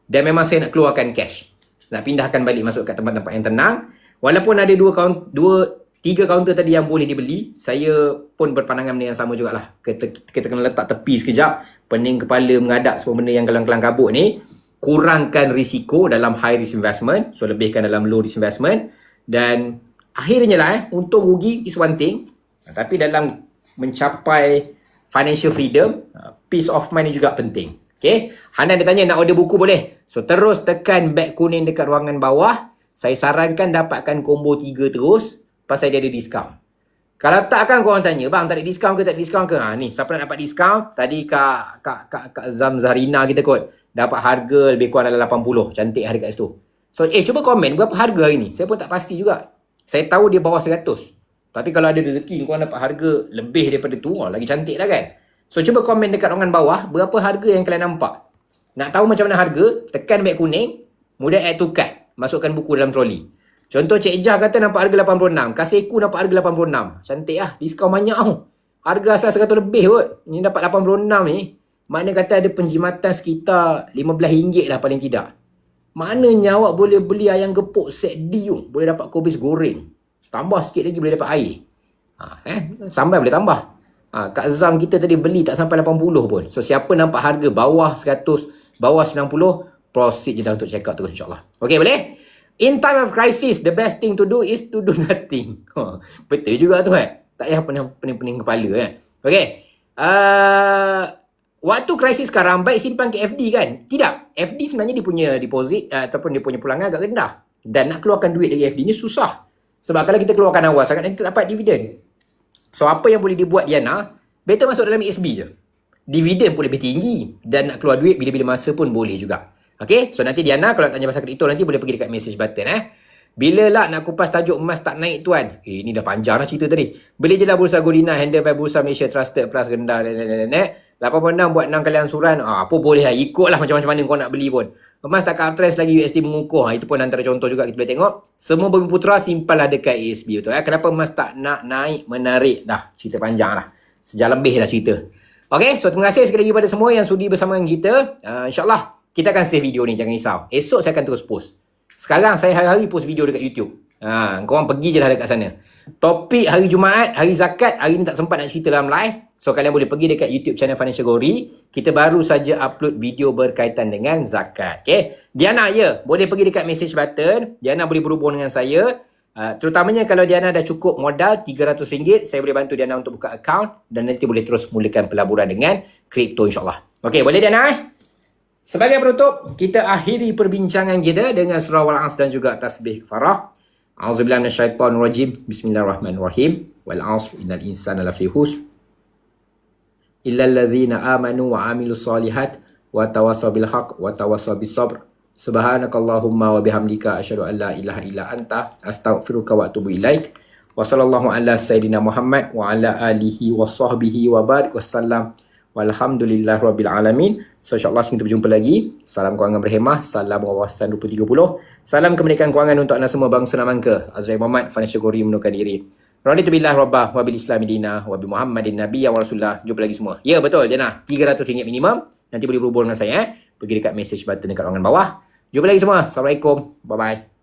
Dan memang saya nak keluarkan cash. Nak pindahkan balik masuk kat tempat-tempat yang tenang. Walaupun ada 3 kaunter tadi yang boleh dibeli, saya pun berpandangan benda yang sama jugalah. Kita kena letak tepi sekejap, pening kepala mengadap semua benda yang kelang-kelang kabut ni. Kurangkan risiko dalam high risk investment, so lebihkan dalam low risk investment. Dan akhirnya lah untung rugi is one thing, tapi dalam mencapai financial freedom, peace of mind ni juga penting. Okay, Hanan dia tanya nak order buku boleh? So terus tekan beg kuning dekat ruangan bawah. Saya sarankan dapatkan combo 3 terus, pasal dia ada diskaun. Kalau tak kan korang tanya, bang tak ada diskaun ke, tak ada diskaun ke? Ni, siapa nak dapat diskaun? Tadi Kak Zamzarina kita kot. Dapat harga lebih kurang dalam 80. Cantik harga kat situ. So, cuba komen berapa harga hari ni? Saya pun tak pasti juga. Saya tahu dia bawah 100. Tapi kalau ada rezeki, korang dapat harga lebih daripada tu, lagi cantik lah kan? So, cuba komen dekat ruangan bawah, berapa harga yang kalian nampak? Nak tahu macam mana harga? Tekan beg kuning, kemudian add to cart. Masukkan buku dalam troli. Contoh Cik Jah kata nampak harga 86. Kasihku nampak harga 86. Cantik lah. Diskaun banyak tau. Harga asal 100 lebih kot. Ni dapat 86 ni. Mana kata ada penjimatan sekitar RM15 lah paling tidak. Maknanya awak boleh beli ayam gepuk set D tu. Boleh dapat kobis goreng. Tambah sikit lagi boleh dapat air. Sambal boleh tambah. Kak Zam kita tadi beli tak sampai 80 pun. So siapa nampak harga bawah 100, bawah 90, proceed je dah untuk check out terus insyaAllah. Okay, boleh? In time of crisis, the best thing to do is to do nothing. Betul juga tu Tak payah pening-pening kepala Okay. waktu krisis sekarang baik simpan ke FD kan? Tidak. FD sebenarnya dia punya deposit ataupun dia punya pulangan agak rendah. Dan nak keluarkan duit dari FD ni susah. Sebab kalau kita keluarkan awal sangat nanti tak dapat dividen. So apa yang boleh dibuat Diana, better masuk dalam ASB je. Dividen pun lebih tinggi dan nak keluar duit bila-bila masa pun boleh juga. Okay, so nanti Diana kalau tanya pasal kripto nanti boleh pergi dekat message button Bila lah nak kupas tajuk emas tak naik tuan? Ini dah panjang lah cerita tadi. Beli je lah Bursa Godina, handle by Bursa Malaysia, trusted, plus rendah, 86 buat 6 kali ansuran. Apa boleh lah, ikut lah macam mana kau nak beli pun. Emas tak uptrend lagi, USD mengukuh. Itu pun antara contoh juga kita boleh tengok. Semua Bumi Putra simpan lah dekat ASB, betul Kenapa emas tak nak naik, menarik? Dah, cerita panjang lah. Sejak lebih dah cerita. Okay, so terima kasih sekali lagi kepada semua yang sudi bersama dengan kita. InsyaAllah kita akan save video ni, jangan risau. Esok saya akan terus post. Sekarang saya hari-hari post video dekat YouTube. Korang pergi je lah dekat sana. Topik hari Jumaat, hari zakat, hari ni tak sempat nak cerita dalam live. So kalian boleh pergi dekat YouTube channel Financial Gori. Kita baru saja upload video berkaitan dengan zakat. Okay. Diana, boleh pergi dekat message button. Diana boleh berhubung dengan saya. Terutamanya kalau Diana dah cukup modal RM300, saya boleh bantu Diana untuk buka account dan nanti boleh terus mulakan pelaburan dengan kripto insyaAllah. Okay, boleh Diana? Sebagai penutup, kita akhiri perbincangan kita dengan surah Al-As dan juga tasbih kafarah. A'udzubillahi minasyaitonirrajim. Bismillahirrahmanirrahim. Wal 'asr innal insana lafi khusr illal ladzina amanu wa 'amilus solihat wa tawassaw bil haqq wa tawassaw bis sabr. Subhanakallahumma wa bihamdika asyhadu an la ilaha illa anta astaghfiruka wa atubu ilaik. Wa sallallahu ala sayidina Muhammad wa ala alihi wa sahbihi wa barik wasallam. Walhamdulillah rabbil alamin. So insyaAllah kita berjumpa lagi. Salam kewangan berhemah. Salam wawasan 2030. Salam kemerdekaan kewangan untuk anda semua bangsa dan mangka. Azrai Muhammad, Financial Gori menukar diri. Raditu billah rabbah wa bil islami dinah wa bi Muhammadin nabiyya wa rasulullah. Jumpa lagi semua. Ya betul Jana, RM300 minimum. Nanti boleh berhubung dengan saya Pergi dekat message button dekat ruangan bawah. Jumpa lagi semua. Assalamualaikum. Bye bye.